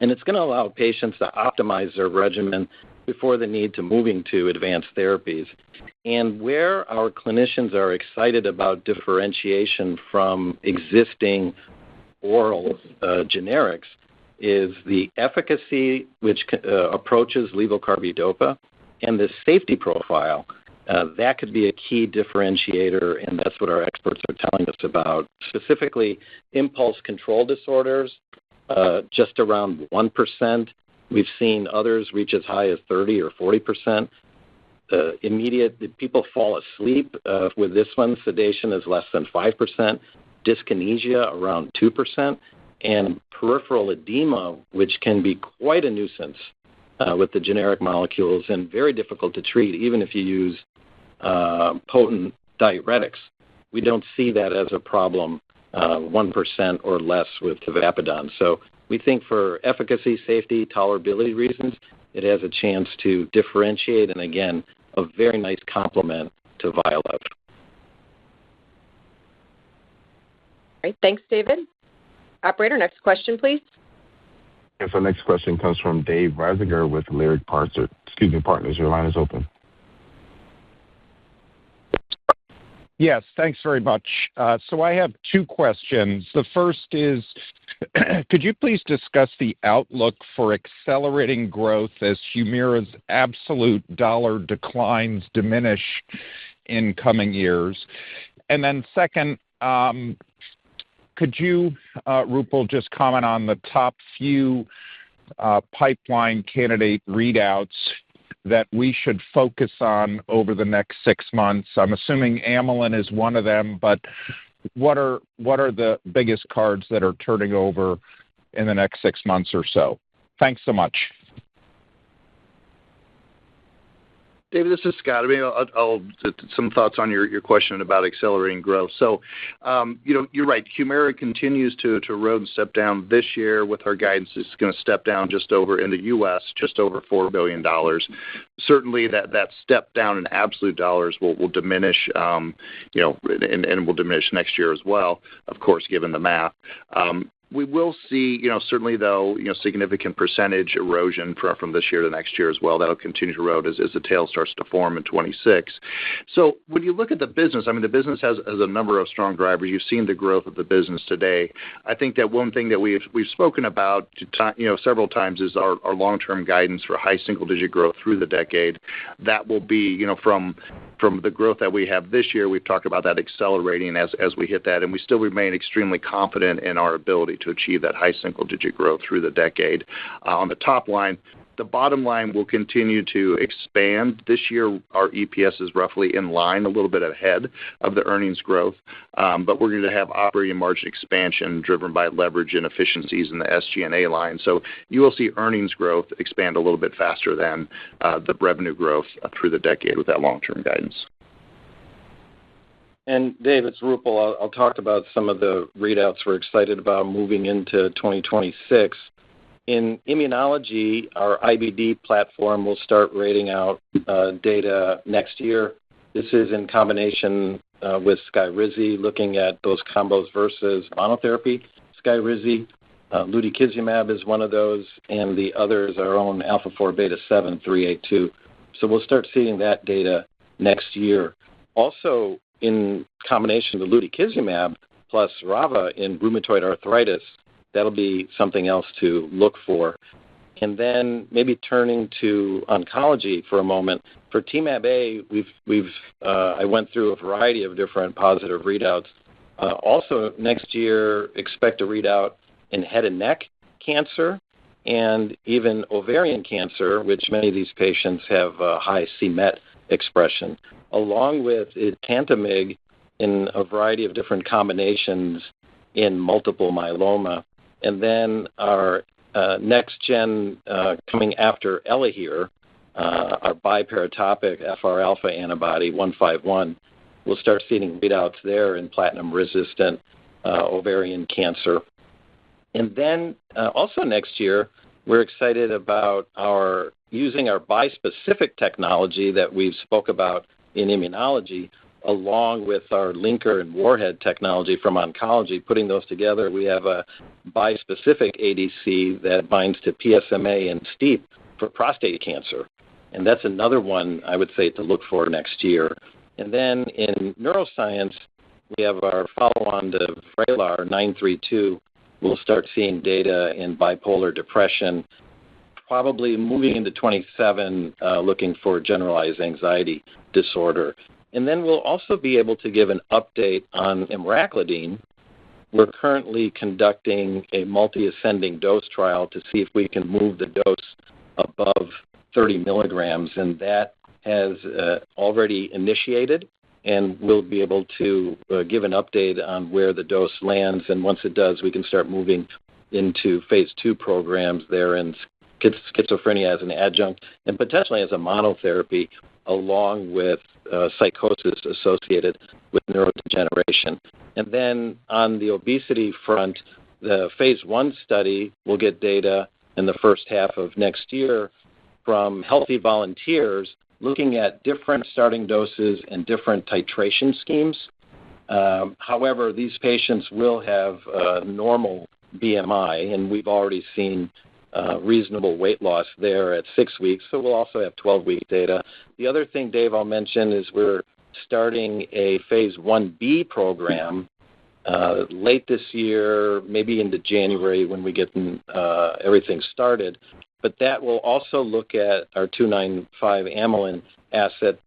and it's going to allow patients to optimize their regimen before the need to moving to advanced therapies. And where our clinicians are excited about differentiation from existing oral generics is the efficacy, which approaches levocarbidopa, and the safety profile. That could be a key differentiator, and that's what our experts are telling us about. Specifically, impulse control disorders, just around 1%. We've seen others reach as high as 30 or 40%. People fall asleep with this one. Sedation is less than 5%. Dyskinesia around 2%. And peripheral edema, which can be quite a nuisance with the generic molecules and very difficult to treat, even if you use potent diuretics. We don't see that as a problem, 1% or less with tavapadon. So we think for efficacy, safety, tolerability reasons, it has a chance to differentiate, and again, a very nice complement to Vyalev. Great. Thanks, David. Operator, next question, please. Yes, our next question comes from Dave Risinger with Lyric Partners. Your line is open. Yes, thanks very much. So I have 2 questions. The first is, could you please discuss the outlook for accelerating growth as Humira's absolute dollar declines diminish in coming years? And then second, could you, Roopal, just comment on the top few pipeline candidate readouts that we should focus on over the next 6 months? I'm assuming amylin is one of them, but what are the biggest cards that are turning over in the next 6 months or so? Thanks so much. David, this is Scott. I mean, I'll some thoughts on your question about accelerating growth. So, you're right. Humira continues to erode and step down this year. With our guidance, it's going to step down just over in the U.S., just over $4 billion. Certainly, that step down in absolute dollars will diminish, and will diminish next year as well. Of course, given the math. We will see, certainly though, significant percentage erosion from this year to next year as well. That'll continue to erode as the tail starts to form in 26. So when you look at the business, I mean, the business has a number of strong drivers. You've seen the growth of the business today. I think that one thing that we've spoken about, several times is our long-term guidance for high single-digit growth through the decade. That will be, from the growth that we have this year, we've talked about that accelerating as we hit that, and we still remain extremely confident in our ability to achieve that high single-digit growth through the decade. On the top line, the bottom line will continue to expand. This year, our EPS is roughly in line, a little bit ahead of the earnings growth, but we're going to have operating margin expansion driven by leverage and efficiencies in the SG&A line. So you will see earnings growth expand a little bit faster than the revenue growth through the decade with that long-term guidance. And Dave, it's Roopal. I'll talk about some of the readouts we're excited about moving into 2026. In immunology, our IBD platform will start rating out data next year. This is in combination with Skyrizi, looking at those combos versus monotherapy. Skyrizi, lutikizumab is one of those, and the other is our own alpha-4 beta-7 382. So we'll start seeing that data next year. Also, in combination with lutikizumab plus Rava in rheumatoid arthritis, that'll be something else to look for. And then maybe turning to oncology for a moment. For TMAb-A, I went through a variety of different positive readouts. Also, next year, expect a readout in head and neck cancer and even ovarian cancer, which many of these patients have high c-Met expression, along with etantamig in a variety of different combinations in multiple myeloma. And then our next gen coming after Elahere, our biparatopic FR-alpha antibody 151, we'll start seeing readouts there in platinum-resistant ovarian cancer. And then also next year, we're excited about using our bispecific technology that we've spoke about in immunology, along with our linker and warhead technology from oncology. Putting those together, we have a bispecific ADC that binds to PSMA and STEAP for prostate cancer. And that's another one I would say to look for next year. And then in neuroscience, we have our follow-on to Vraylar 932. We'll start seeing data in bipolar depression, probably moving into 27, looking for generalized anxiety disorder. And then we'll also be able to give an update on emraclidine. We're currently conducting a multi-ascending dose trial to see if we can move the dose above 30 milligrams, and that has already initiated, and we'll be able to give an update on where the dose lands, and once it does, we can start moving into phase 2 programs there in schizophrenia as an adjunct and potentially as a monotherapy, along with psychosis associated with neurodegeneration. And then on the obesity front, the phase 1 study will get data in the first half of next year from healthy volunteers looking at different starting doses and different titration schemes. However, these patients will have normal BMI, and we've already seen reasonable weight loss there at 6 weeks, so we'll also have 12-week data. The other thing, Dave, I'll mention is we're starting a phase 1B program late this year, maybe into January when we get everything started. But that will also look at our 295 amylin asset,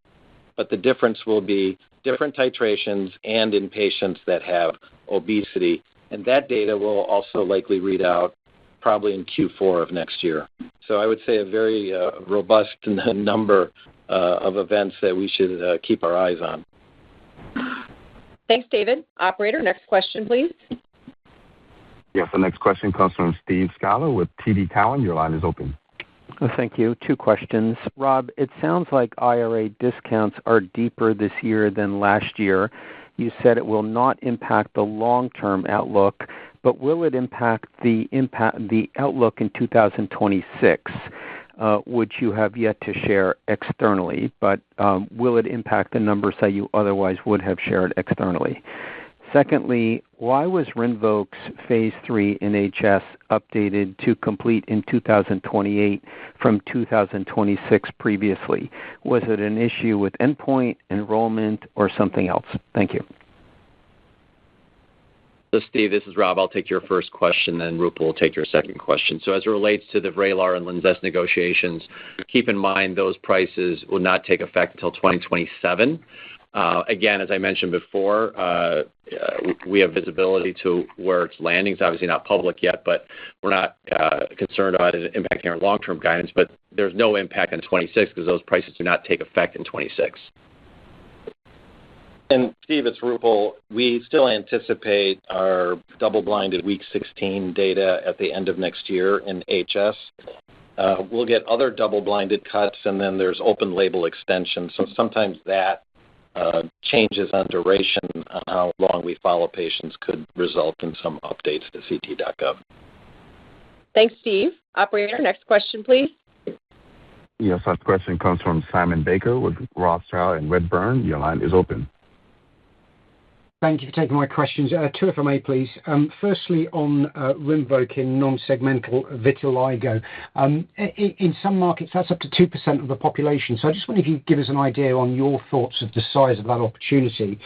but the difference will be different titrations and in patients that have obesity. And that data will also likely read out probably in Q4 of next year. So I would say a very robust number of events that we should keep our eyes on. Thanks, David. Operator, next question, please. Yes, the next question comes from Steve Scala with TD Cowen. Your line is open. Thank you. 2 questions. Rob, it sounds like IRA discounts are deeper this year than last year. You said it will not impact the long-term outlook, but will it impact the outlook in 2026, which you have yet to share externally, but will it impact the numbers that you otherwise would have shared externally? Secondly, why was Rinvoq's phase 3 in HS updated to complete in 2028 from 2026 previously? Was it an issue with endpoint, enrollment, or something else? Thank you. So, Steve, this is Rob. I'll take your first question, then Roopal will take your second question. So as it relates to the Vraylar and Linzess negotiations, keep in mind those prices will not take effect until 2027. Again, as I mentioned before, we have visibility to where it's landing. It's obviously not public yet, but we're not concerned about it impacting our long-term guidance. But there's no impact on 26 because those prices do not take effect in 26. And Steve, it's Roopal. We still anticipate our double-blinded week 16 data at the end of next year in HS. We'll get other double-blinded cuts, and then there's open label extension. So sometimes that changes on duration on how long we follow patients could result in some updates to ct.gov. Thanks, Steve. Operator, next question, please. Yes, our question comes from Simon Baker with Rothschild and Redburn. Your line is open. Thank you for taking my questions. 2, if I may, please. Firstly, on Rinvoq in non-segmental vitiligo. In some markets, that's up to 2% of the population. So I just wonder if you could give us an idea on your thoughts of the size of that opportunity.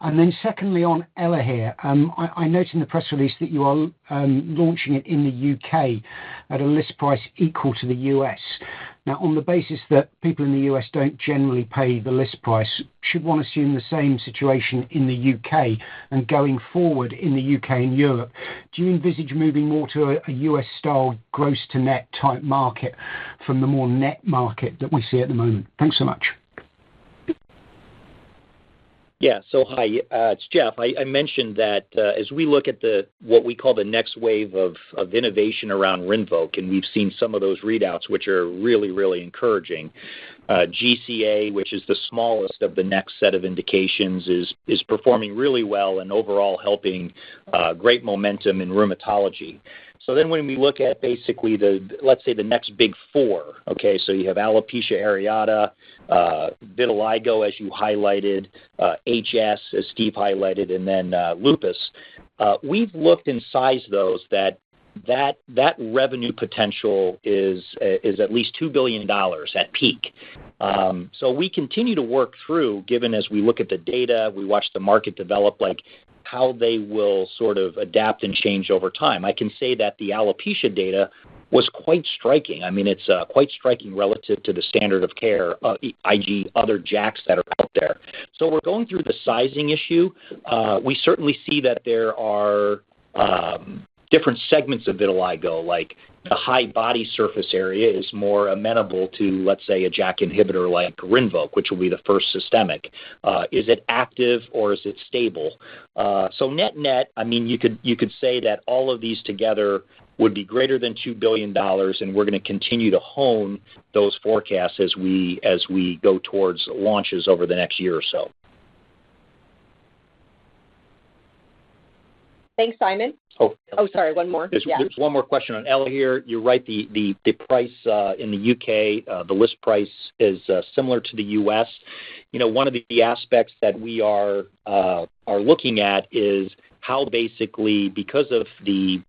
And then secondly, on Elahere, I note in the press release that you are launching it in the UK at a list price equal to the US. Now, on the basis that people in the US don't generally pay the list price, should one assume the same situation in the UK? And going forward in the UK and Europe, do you envisage moving more to a US-style gross-to-net type market from the more net market that we see at the moment? Thanks so much. Yeah. So hi, it's Jeff. I mentioned that as we look at what we call the next wave of innovation around Rinvoq, and we've seen some of those readouts, which are really, really encouraging. GCA, which is the smallest of the next set of indications, is performing really well and overall helping great momentum in rheumatology. So then when we look at basically let's say the next big four, okay, so you have alopecia areata, vitiligo, as you highlighted, HS, as Steve highlighted, and then lupus. We've looked and sized those that revenue potential is at least $2 billion at peak. So we continue to work through, given as we look at the data, we watch the market develop, like how they will sort of adapt and change over time. I can say that the alopecia data was quite striking. I mean, it's quite striking relative to the standard of care, i.e. other JAKs that are out there. So we're going through the sizing issue. We certainly see that there are different segments of vitiligo, like the high body surface area is more amenable to, let's say, a JAK inhibitor like Rinvoq, which will be the first systemic. Is it active or is it stable? So net, I mean, you could say that all of these together would be greater than $2 billion, and we're going to continue to hone those forecasts as we go towards launches over the next year or so. Thanks, Simon. Oh, sorry, one more. There's one more question on Elahere. You're right. The price in the UK, the list price is similar to the US. You know, one of the aspects that we are looking at is how basically, because of the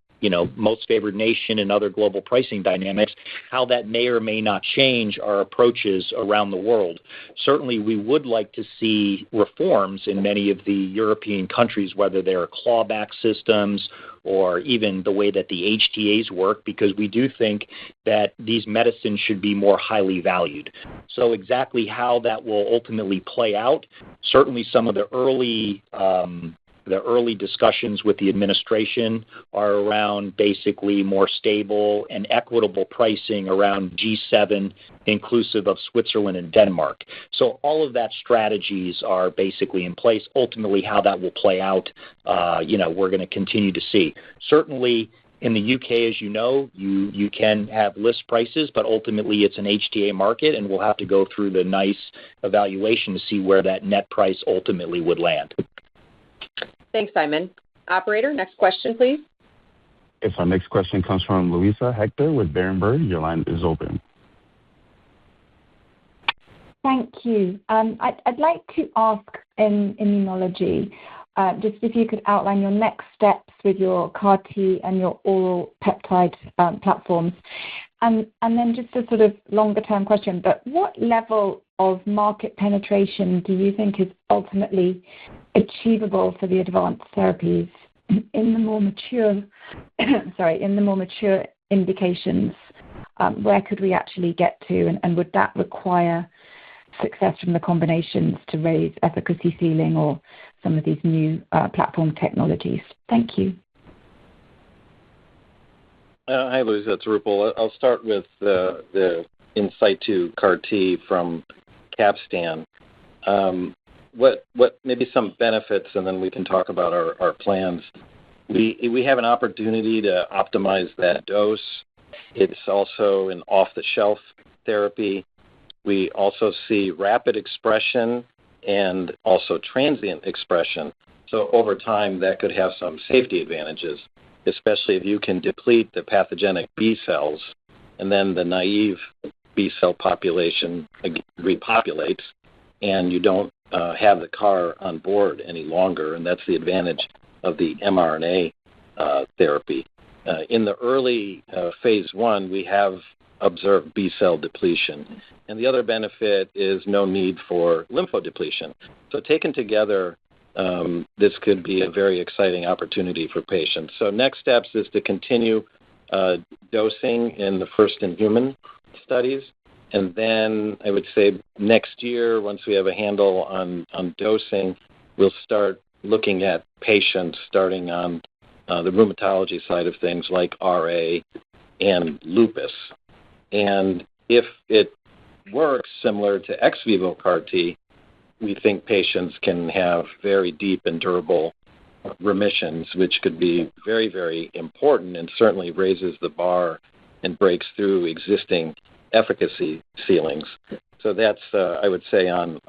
most favored nation and other global pricing dynamics, how that may or may not change our approaches around the world. Certainly, we would like to see reforms in many of the European countries, whether they're clawback systems or even the way that the HTAs work, because we do think that these medicines should be more highly valued. So exactly how that will ultimately play out, certainly some of the early discussions with the administration are around basically more stable and equitable pricing around G7, inclusive of Switzerland and Denmark. So all of that strategies are basically in place. Ultimately, how that will play out, we're going to continue to see. Certainly, in the UK, as you know, you can have list prices, but ultimately it's an HTA market, and we'll have to go through the nice evaluation to see where that net price ultimately would land. Thanks, Simon. Operator, next question, please. Yes, our next question comes from Louisa Hector with Berenberg. Your line is open. Thank you. I'd like to ask in immunology, just if you could outline your next steps with your CAR-T and your oral peptide platforms. And then just a sort of longer-term question, but what level of market penetration do you think is ultimately achievable for the advanced therapies in the more mature, indications? Where could we actually get to, and would that require success from the combinations to raise efficacy ceiling or some of these new platform technologies? Thank you. Hi, Louisa. It's Roopal. I'll start with the in situ CAR-T from Capstan. What maybe some benefits, and then we can talk about our plans. We have an opportunity to optimize that dose. It's also an off-the-shelf therapy. We also see rapid expression and also transient expression. So over time, that could have some safety advantages, especially if you can deplete the pathogenic B cells, and then the naive B cell population repopulates, and you don't have the CAR on board any longer, and that's the advantage of the mRNA therapy. In the early phase 1, we have observed B cell depletion, and the other benefit is no need for lymphodepletion. So taken together, this could be a very exciting opportunity for patients. So next steps is to continue dosing in the first-in-human studies. And then I would say next year, once we have a handle on dosing, we'll start looking at patients starting on the rheumatology side of things like RA and lupus. And if it works similar to ex vivo CAR T, we think patients can have very deep and durable remissions, which could be very, very important and certainly raises the bar and breaks through existing efficacy ceilings. So that's, I would say, on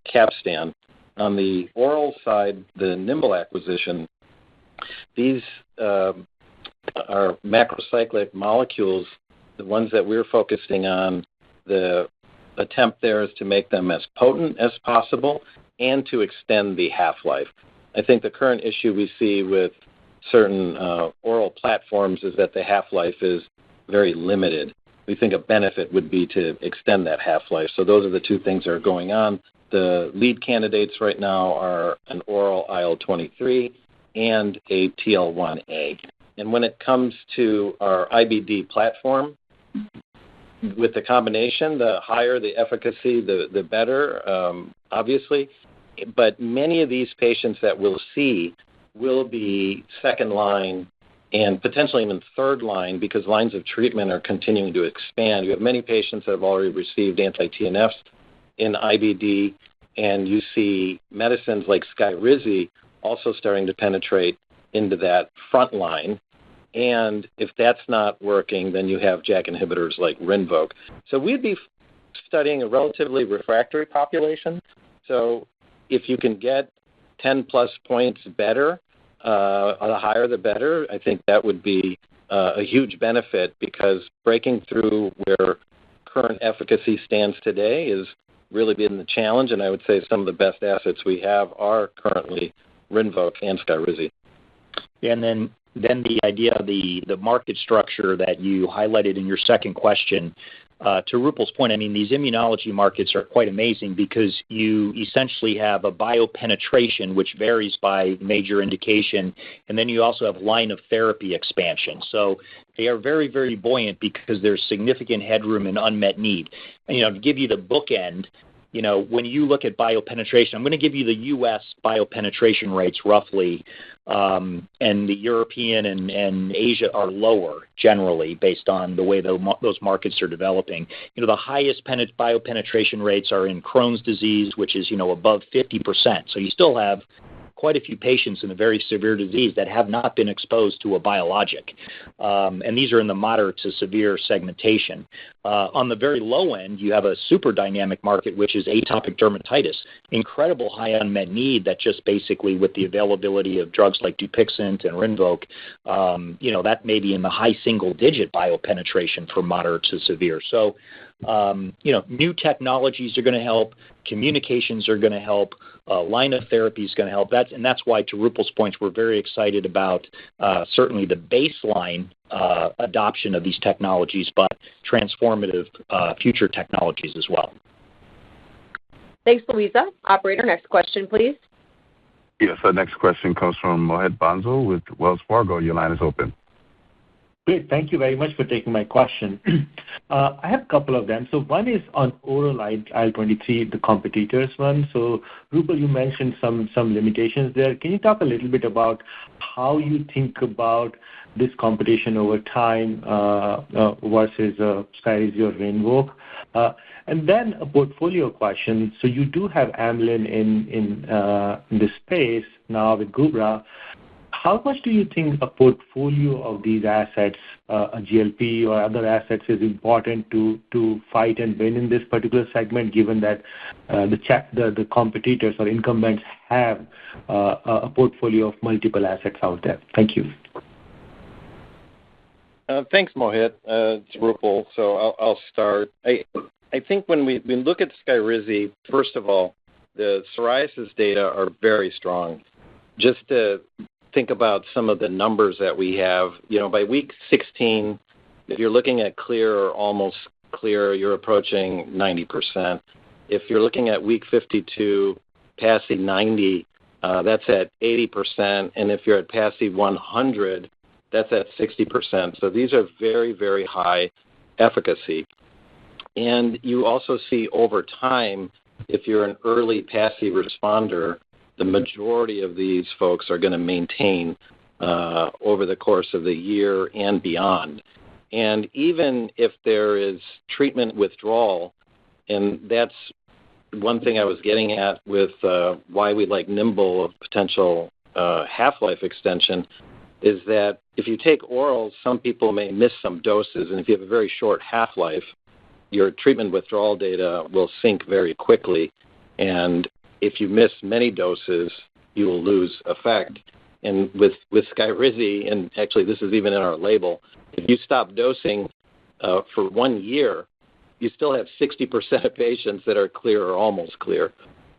Capstan. On the oral side, the Nimble acquisition, these are macrocyclic molecules. The ones that we're focusing on, the attempt there is to make them as potent as possible and to extend the half-life. I think the current issue we see with certain oral platforms is that the half-life is very limited. We think a benefit would be to extend that half-life. So those are the two things that are going on. The lead candidates right now are an oral IL-23 and a TL1A. And when it comes to our IBD platform, with the combination, the higher the efficacy, the better, obviously. But many of these patients that we'll see will be second line and potentially even third line because lines of treatment are continuing to expand. You have many patients that have already received anti-TNFs in IBD, and you see medicines like Skyrizi also starting to penetrate into that front line. And if that's not working, then you have JAK inhibitors like Rinvoq. So we'd be studying a relatively refractory population. So if you can get 10-plus points better, the higher the better, I think that would be a huge benefit because breaking through where current efficacy stands today is really been the challenge, and I would say some of the best assets we have are currently Rinvoq and Skyrizi. And then the idea of the market structure that you highlighted in your second question, to Rupal's point, I mean, these immunology markets are quite amazing because you essentially have a biopenetration, which varies by major indication, and then you also have line of therapy expansion. So they are very, very buoyant because there's significant headroom and unmet need. And, to give you the bookend, when you look at biopenetration, I'm going to give you the U.S. biopenetration rates roughly, and the European and Asia are lower generally based on the way those markets are developing. The highest biopenetration rates are in Crohn's disease, which is, above 50%. So you still have quite a few patients in a very severe disease that have not been exposed to a biologic. And these are in the moderate to severe segmentation. On the very low end, you have a super dynamic market, which is atopic dermatitis. Incredible high unmet need that just basically with the availability of drugs like Dupixent and Rinvoq, that may be in the high single-digit biopenetration for moderate to severe. So, new technologies are going to help, communications are going to help, line of therapy is going to help. That's why, to Rupal's points, we're very excited about certainly the baseline adoption of these technologies, but transformative future technologies as well. Thanks, Louisa. Operator, next question, please. Yes, our next question comes from Mohit Bansal with Wells Fargo. Your line is open. Great. Thank you very much for taking my question. I have a couple of them. So one is on oral IL-23, the competitors one. So, Rupal, you mentioned some limitations there. Can you talk a little bit about how you think about this competition over time versus Skyrizi or Rinvoq? And then a portfolio question. So you do have Amylin in this space now with Gubra. How much do you think a portfolio of these assets, a GLP or other assets, is important to fight and win in this particular segment, given that the competitors or incumbents have a portfolio of multiple assets out there? Thank you. Thanks, Mohit. It's Rupal. So I'll start. I think when we look at Skyrizi, first of all, the psoriasis data are very strong. Just to think about some of the numbers that we have, by week 16, if you're looking at clear or almost clear, you're approaching 90%. If you're looking at week 52, passing 90, that's at 80%, and if you're at PASI 100, that's at 60%. So these are very, very high efficacy. And you also see over time, if you're an early PASI responder, the majority of these folks are going to maintain over the course of the year and beyond. And even if there is treatment withdrawal, and that's one thing I was getting at with why we like nimble of potential half-life extension, is that if you take orals, some people may miss some doses, and if you have a very short half-life, your treatment withdrawal data will sink very quickly, and if you miss many doses, you will lose effect. And with Skyrizi, and actually this is even in our label, if you stop dosing for 1 year, you still have 60% of patients that are clear or almost clear.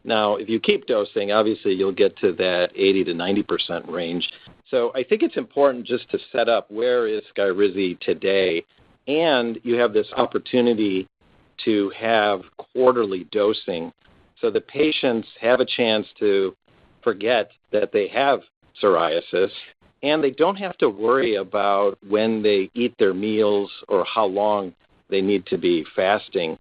Now, if you keep dosing, obviously you'll get to that 80 to 90% range. So I think it's important just to set up where is Skyrizi today, and you have this opportunity to have quarterly dosing so the patients have a chance to forget that they have psoriasis, and they don't have to worry about when they eat their meals or how long they need to be fasting.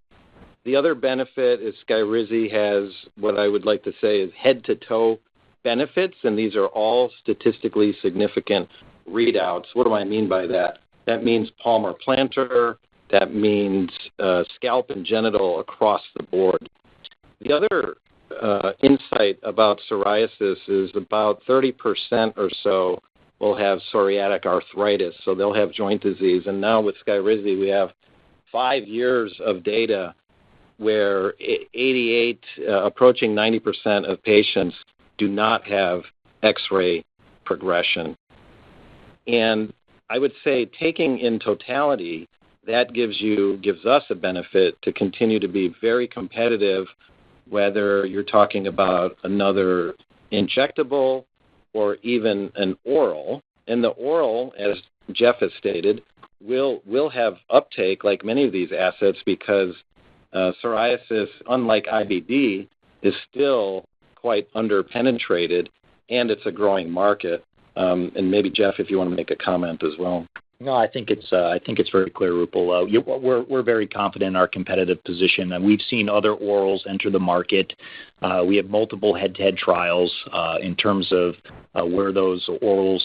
The other benefit is Skyrizi has what I would like to say is head-to-toe benefits, and these are all statistically significant readouts. What do I mean by that? That means palmoplantar, that means scalp and genital across the board. The other insight about psoriasis is about 30% or so will have psoriatic arthritis, so they'll have joint disease. And now with Skyrizi, we have 5 years of data where 88, approaching 90% of patients do not have X-ray progression. And I would say taking in totality, that gives us a benefit to continue to be very competitive, whether you're talking about another injectable or even an oral. And the oral, as Jeff has stated, will have uptake like many of these assets because psoriasis, unlike IBD, is still quite underpenetrated, and it's a growing market. And maybe, Jeff, if you want to make a comment as well. No, I think it's very clear, Roopal. We're very confident in our competitive position, and we've seen other orals enter the market. We have multiple head-to-head trials in terms of where those orals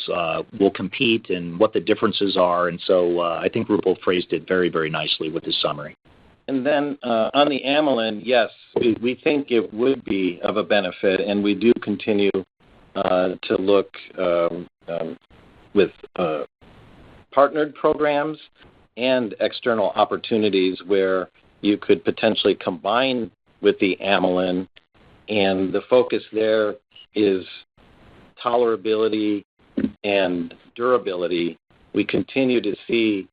will compete and what the differences are. And so I think Roopal phrased it very, very nicely with his summary. And then on the amylin, yes, we think it would be of a benefit, and we do continue to look with partnered programs and external opportunities where you could potentially combine with the amylin, and the focus there is tolerability and durability. We continue to see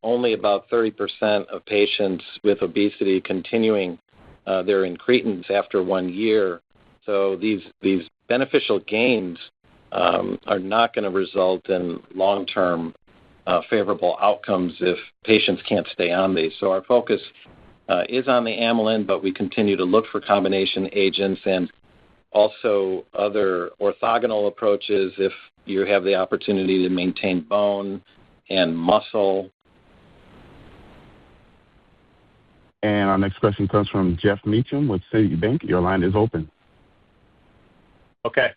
only about 30% of patients with obesity continuing their incretins after 1 year. So these beneficial gains are not going to result in long-term favorable outcomes if patients can't stay on these. So our focus is on the amylin, but we continue to look for combination agents and also other orthogonal approaches if you have the opportunity to maintain bone and muscle. And our next question comes from Jeff Meacham with Citibank. Your line is open. Okay.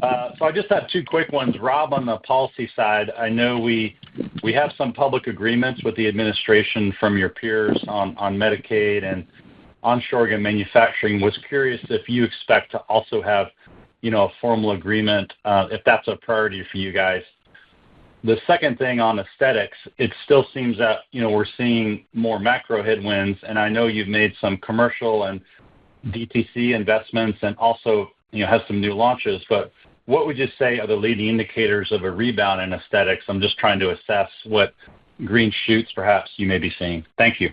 So I just have two quick ones. Rob, on the policy side, I know we have some public agreements with the administration from your peers on Medicaid and onshoring manufacturing. Was curious if you expect to also have, a formal agreement, if that's a priority for you guys. The second thing on aesthetics, it still seems that, we're seeing more macro headwinds, and I know you've made some commercial and DTC investments and also has some new launches, but what would you say are the leading indicators of a rebound in aesthetics? I'm just trying to assess what green shoots perhaps you may be seeing. Thank you.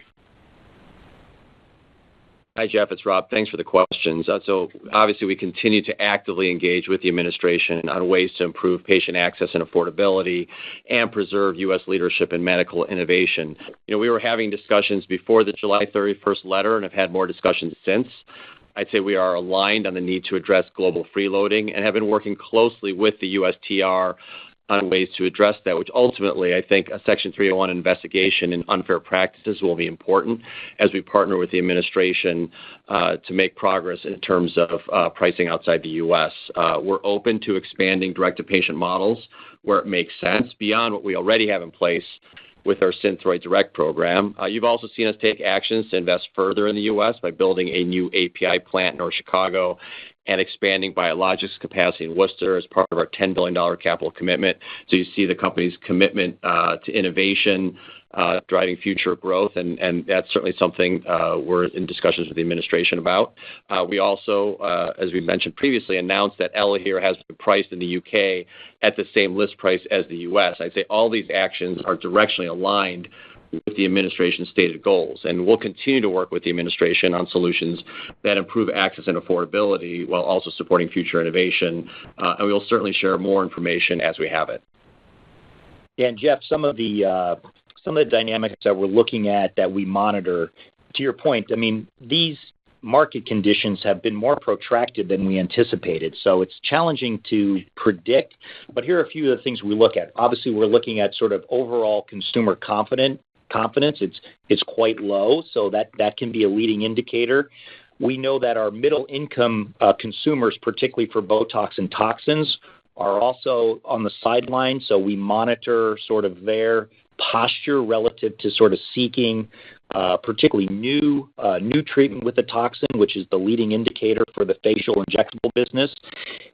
Hi, Jeff. It's Rob. Thanks for the questions. So obviously we continue to actively engage with the administration on ways to improve patient access and affordability and preserve U.S. leadership in medical innovation. We were having discussions before the July 31st letter and have had more discussions since. I'd say we are aligned on the need to address global freeloading and have been working closely with the USTR on ways to address that, which ultimately I think a Section 301 investigation in unfair practices will be important as we partner with the administration to make progress in terms of pricing outside the U.S. We're open to expanding direct-to-patient models where it makes sense beyond what we already have in place with our Synthroid Direct program. You've also seen us take actions to invest further in the U.S. by building a new API plant in North Chicago and expanding biologics capacity in Worcester as part of our $10 billion capital commitment. So you see the company's commitment to innovation, driving future growth, and that's certainly something we're in discussions with the administration about. We also, as we mentioned previously, announced that Elahere has been priced in the UK at the same list price as the US. I'd say all these actions are directionally aligned with the administration's stated goals, and we'll continue to work with the administration on solutions that improve access and affordability while also supporting future innovation, and we'll certainly share more information as we have it. Yeah, and Jeff, some of the dynamics that we're looking at that we monitor, to your point, I mean, these market conditions have been more protracted than we anticipated, so it's challenging to predict, but here are a few of the things we look at. Obviously, we're looking at sort of overall consumer confidence. It's quite low, so that can be a leading indicator. We know that our middle-income consumers, particularly for Botox and toxins, are also on the sidelines, so we monitor sort of their posture relative to sort of seeking particularly new treatment with the toxin, which is the leading indicator for the facial injectable business.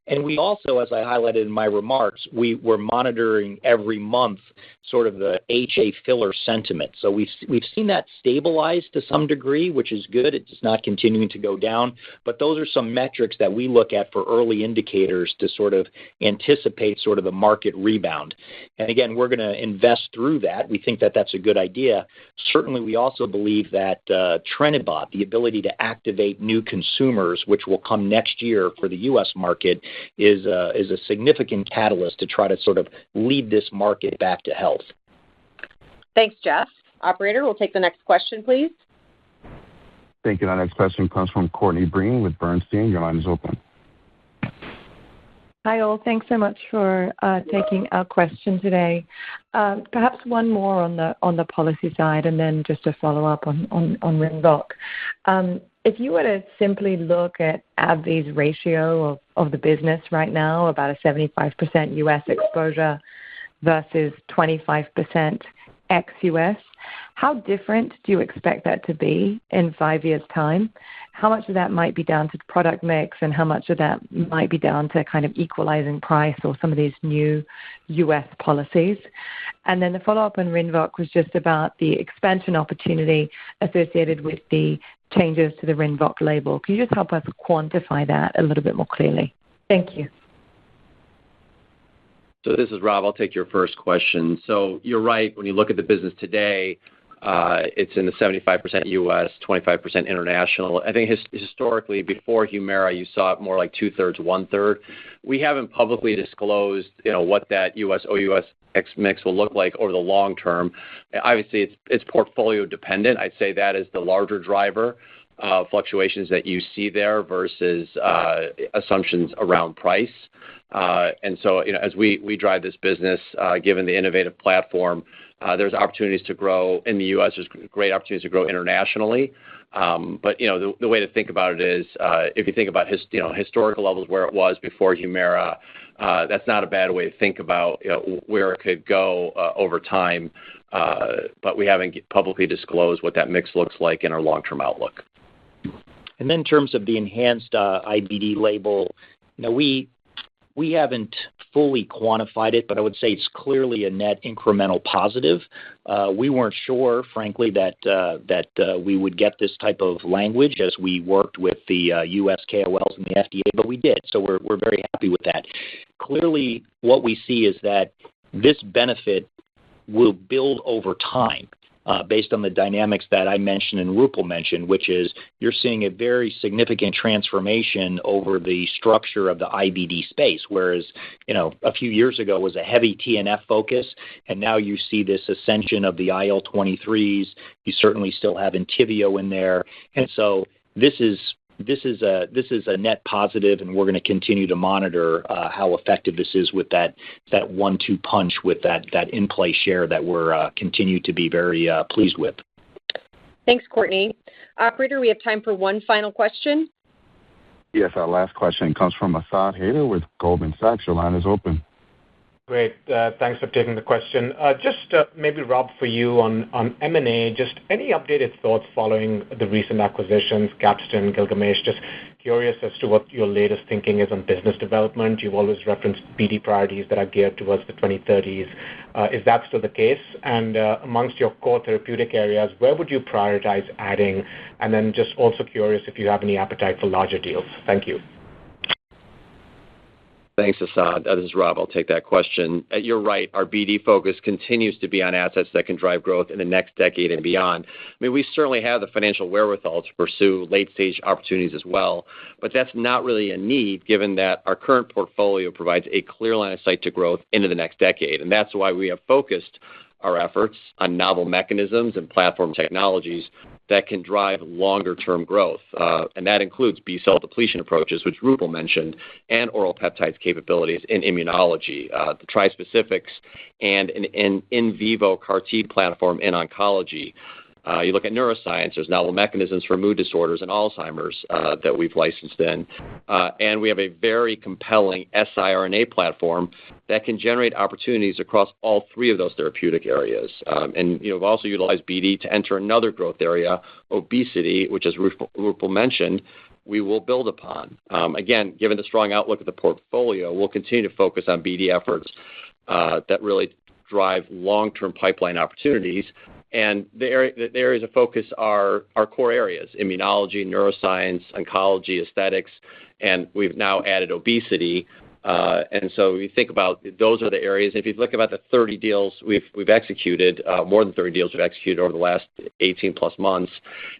And we also, as I highlighted in my remarks, we're monitoring every month sort of the HA filler sentiment. So we've seen that stabilize to some degree, which is good. It's not continuing to go down. But those are some metrics that we look at for early indicators to sort of anticipate sort of the market rebound. And again, we're going to invest through that. We think that that's a good idea. Certainly, we also believe that Trenibot, the ability to activate new consumers, which will come next year for the U.S. market, is a significant catalyst to try to sort of lead this market back to health. Thanks, Jeff. Operator, we'll take the next question, please. Thank you. Our next question comes from Courtney Breen with Bernstein. Your line is open. Hi, all. Thanks so much for taking our question today. Perhaps one more on the policy side, and then just a follow-up on Rinvoq. If you were to simply look at AbbVie's ratio of the business right now, about a 75% U.S. exposure versus 25% ex-U.S., how different do you expect that to be in 5 years' time? How much of that might be down to product mix, and how much of that might be down to kind of equalizing price or some of these new U.S. policies? And then the follow-up on Rinvoq was just about the expansion opportunity associated with the changes to the Rinvoq label. Can you just help us quantify that a little bit more clearly? Thank you. So this is Rob. I'll take your first question. So you're right. When you look at the business today, it's in the 75% U.S., 25% international. I think historically, before Humira, you saw it more like two-thirds, one-third. We haven't publicly disclosed, what that U.S. OUS mix will look like over the long term. Obviously, it's portfolio dependent. I'd say that is the larger driver of fluctuations that you see there versus assumptions around price. And so, as we drive this business, given the innovative platform, there's opportunities to grow in the U.S. There's great opportunities to grow internationally. But, the way to think about it is if you think about historical levels where it was before Humira, that's not a bad way to think about where it could go over time. But we haven't publicly disclosed what that mix looks like in our long-term outlook. And then in terms of the enhanced IBD label, we haven't fully quantified it, but I would say it's clearly a net incremental positive. We weren't sure, frankly, that we would get this type of language as we worked with the U.S. KOLs and the FDA, but we did. So we're very happy with that. Clearly, what we see is that this benefit will build over time. Based on the dynamics that I mentioned and Roopal mentioned, which is you're seeing a very significant transformation over the structure of the IBD space, whereas, a few years ago was a heavy TNF focus, and now you see this ascension of the IL-23s. You certainly still have Entyvio in there. And so this is this is a net positive, and we're going to continue to monitor how effective this is with that 1-2 punch with that in-play share that we're continue to be very pleased with. Thanks, Courtney. Operator, we have time for one final question. Yes, our last question comes from Asad Haider with Goldman Sachs. Your line is open. Great. Thanks for taking the question. Just maybe, Rob, for you on M&A, just any updated thoughts following the recent acquisitions, Capstan, Gilgamesh? Just curious as to what your latest thinking is on business development. You've always referenced BD priorities that are geared towards the 2030s. Is that still the case? And amongst your core therapeutic areas, where would you prioritize adding? And then just also curious if you have any appetite for larger deals. Thank you. Thanks, Asad. This is Rob. I'll take that question. You're right. Our BD focus continues to be on assets that can drive growth in the next decade and beyond. I mean, we certainly have the financial wherewithal to pursue late-stage opportunities as well, but that's not really a need given that our current portfolio provides a clear line of sight to growth into the next decade. And that's why we have focused our efforts on novel mechanisms and platform technologies that can drive longer-term growth. And that includes B-cell depletion approaches, which Roopal mentioned, and oral peptides capabilities in immunology, the trispecifics, and an in vivo CAR-T platform in oncology. You look at neuroscience, there's novel mechanisms for mood disorders and Alzheimer's that we've licensed in. And we have a very compelling siRNA platform that can generate opportunities across all three of those therapeutic areas. And we've also utilized BD to enter another growth area, obesity, which, as Roopal mentioned, we will build upon. Again, given the strong outlook of the portfolio, we'll continue to focus on BD efforts that really drive long-term pipeline opportunities. And the areas of focus are our core areas: immunology, neuroscience, oncology, aesthetics, and we've now added obesity. And so you think about those are the areas. If you look about the 30 deals we've executed, more than 30 deals we've executed over the last 18 plus months,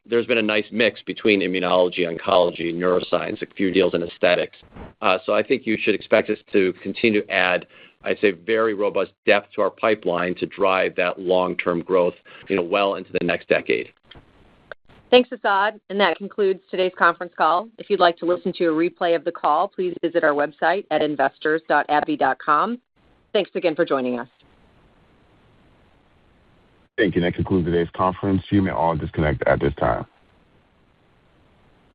there's been a nice mix between immunology, oncology, neuroscience, a few deals in aesthetics. So I think you should expect us to continue to add, I'd say, very robust depth to our pipeline to drive that long-term growth, well into the next decade. Thanks, Asad. And that concludes today's conference call. If you'd like to listen to a replay of the call, please visit our website at investors.abbvie.com. Thanks again for joining us. Thank you. That concludes today's conference. You may all disconnect at this time.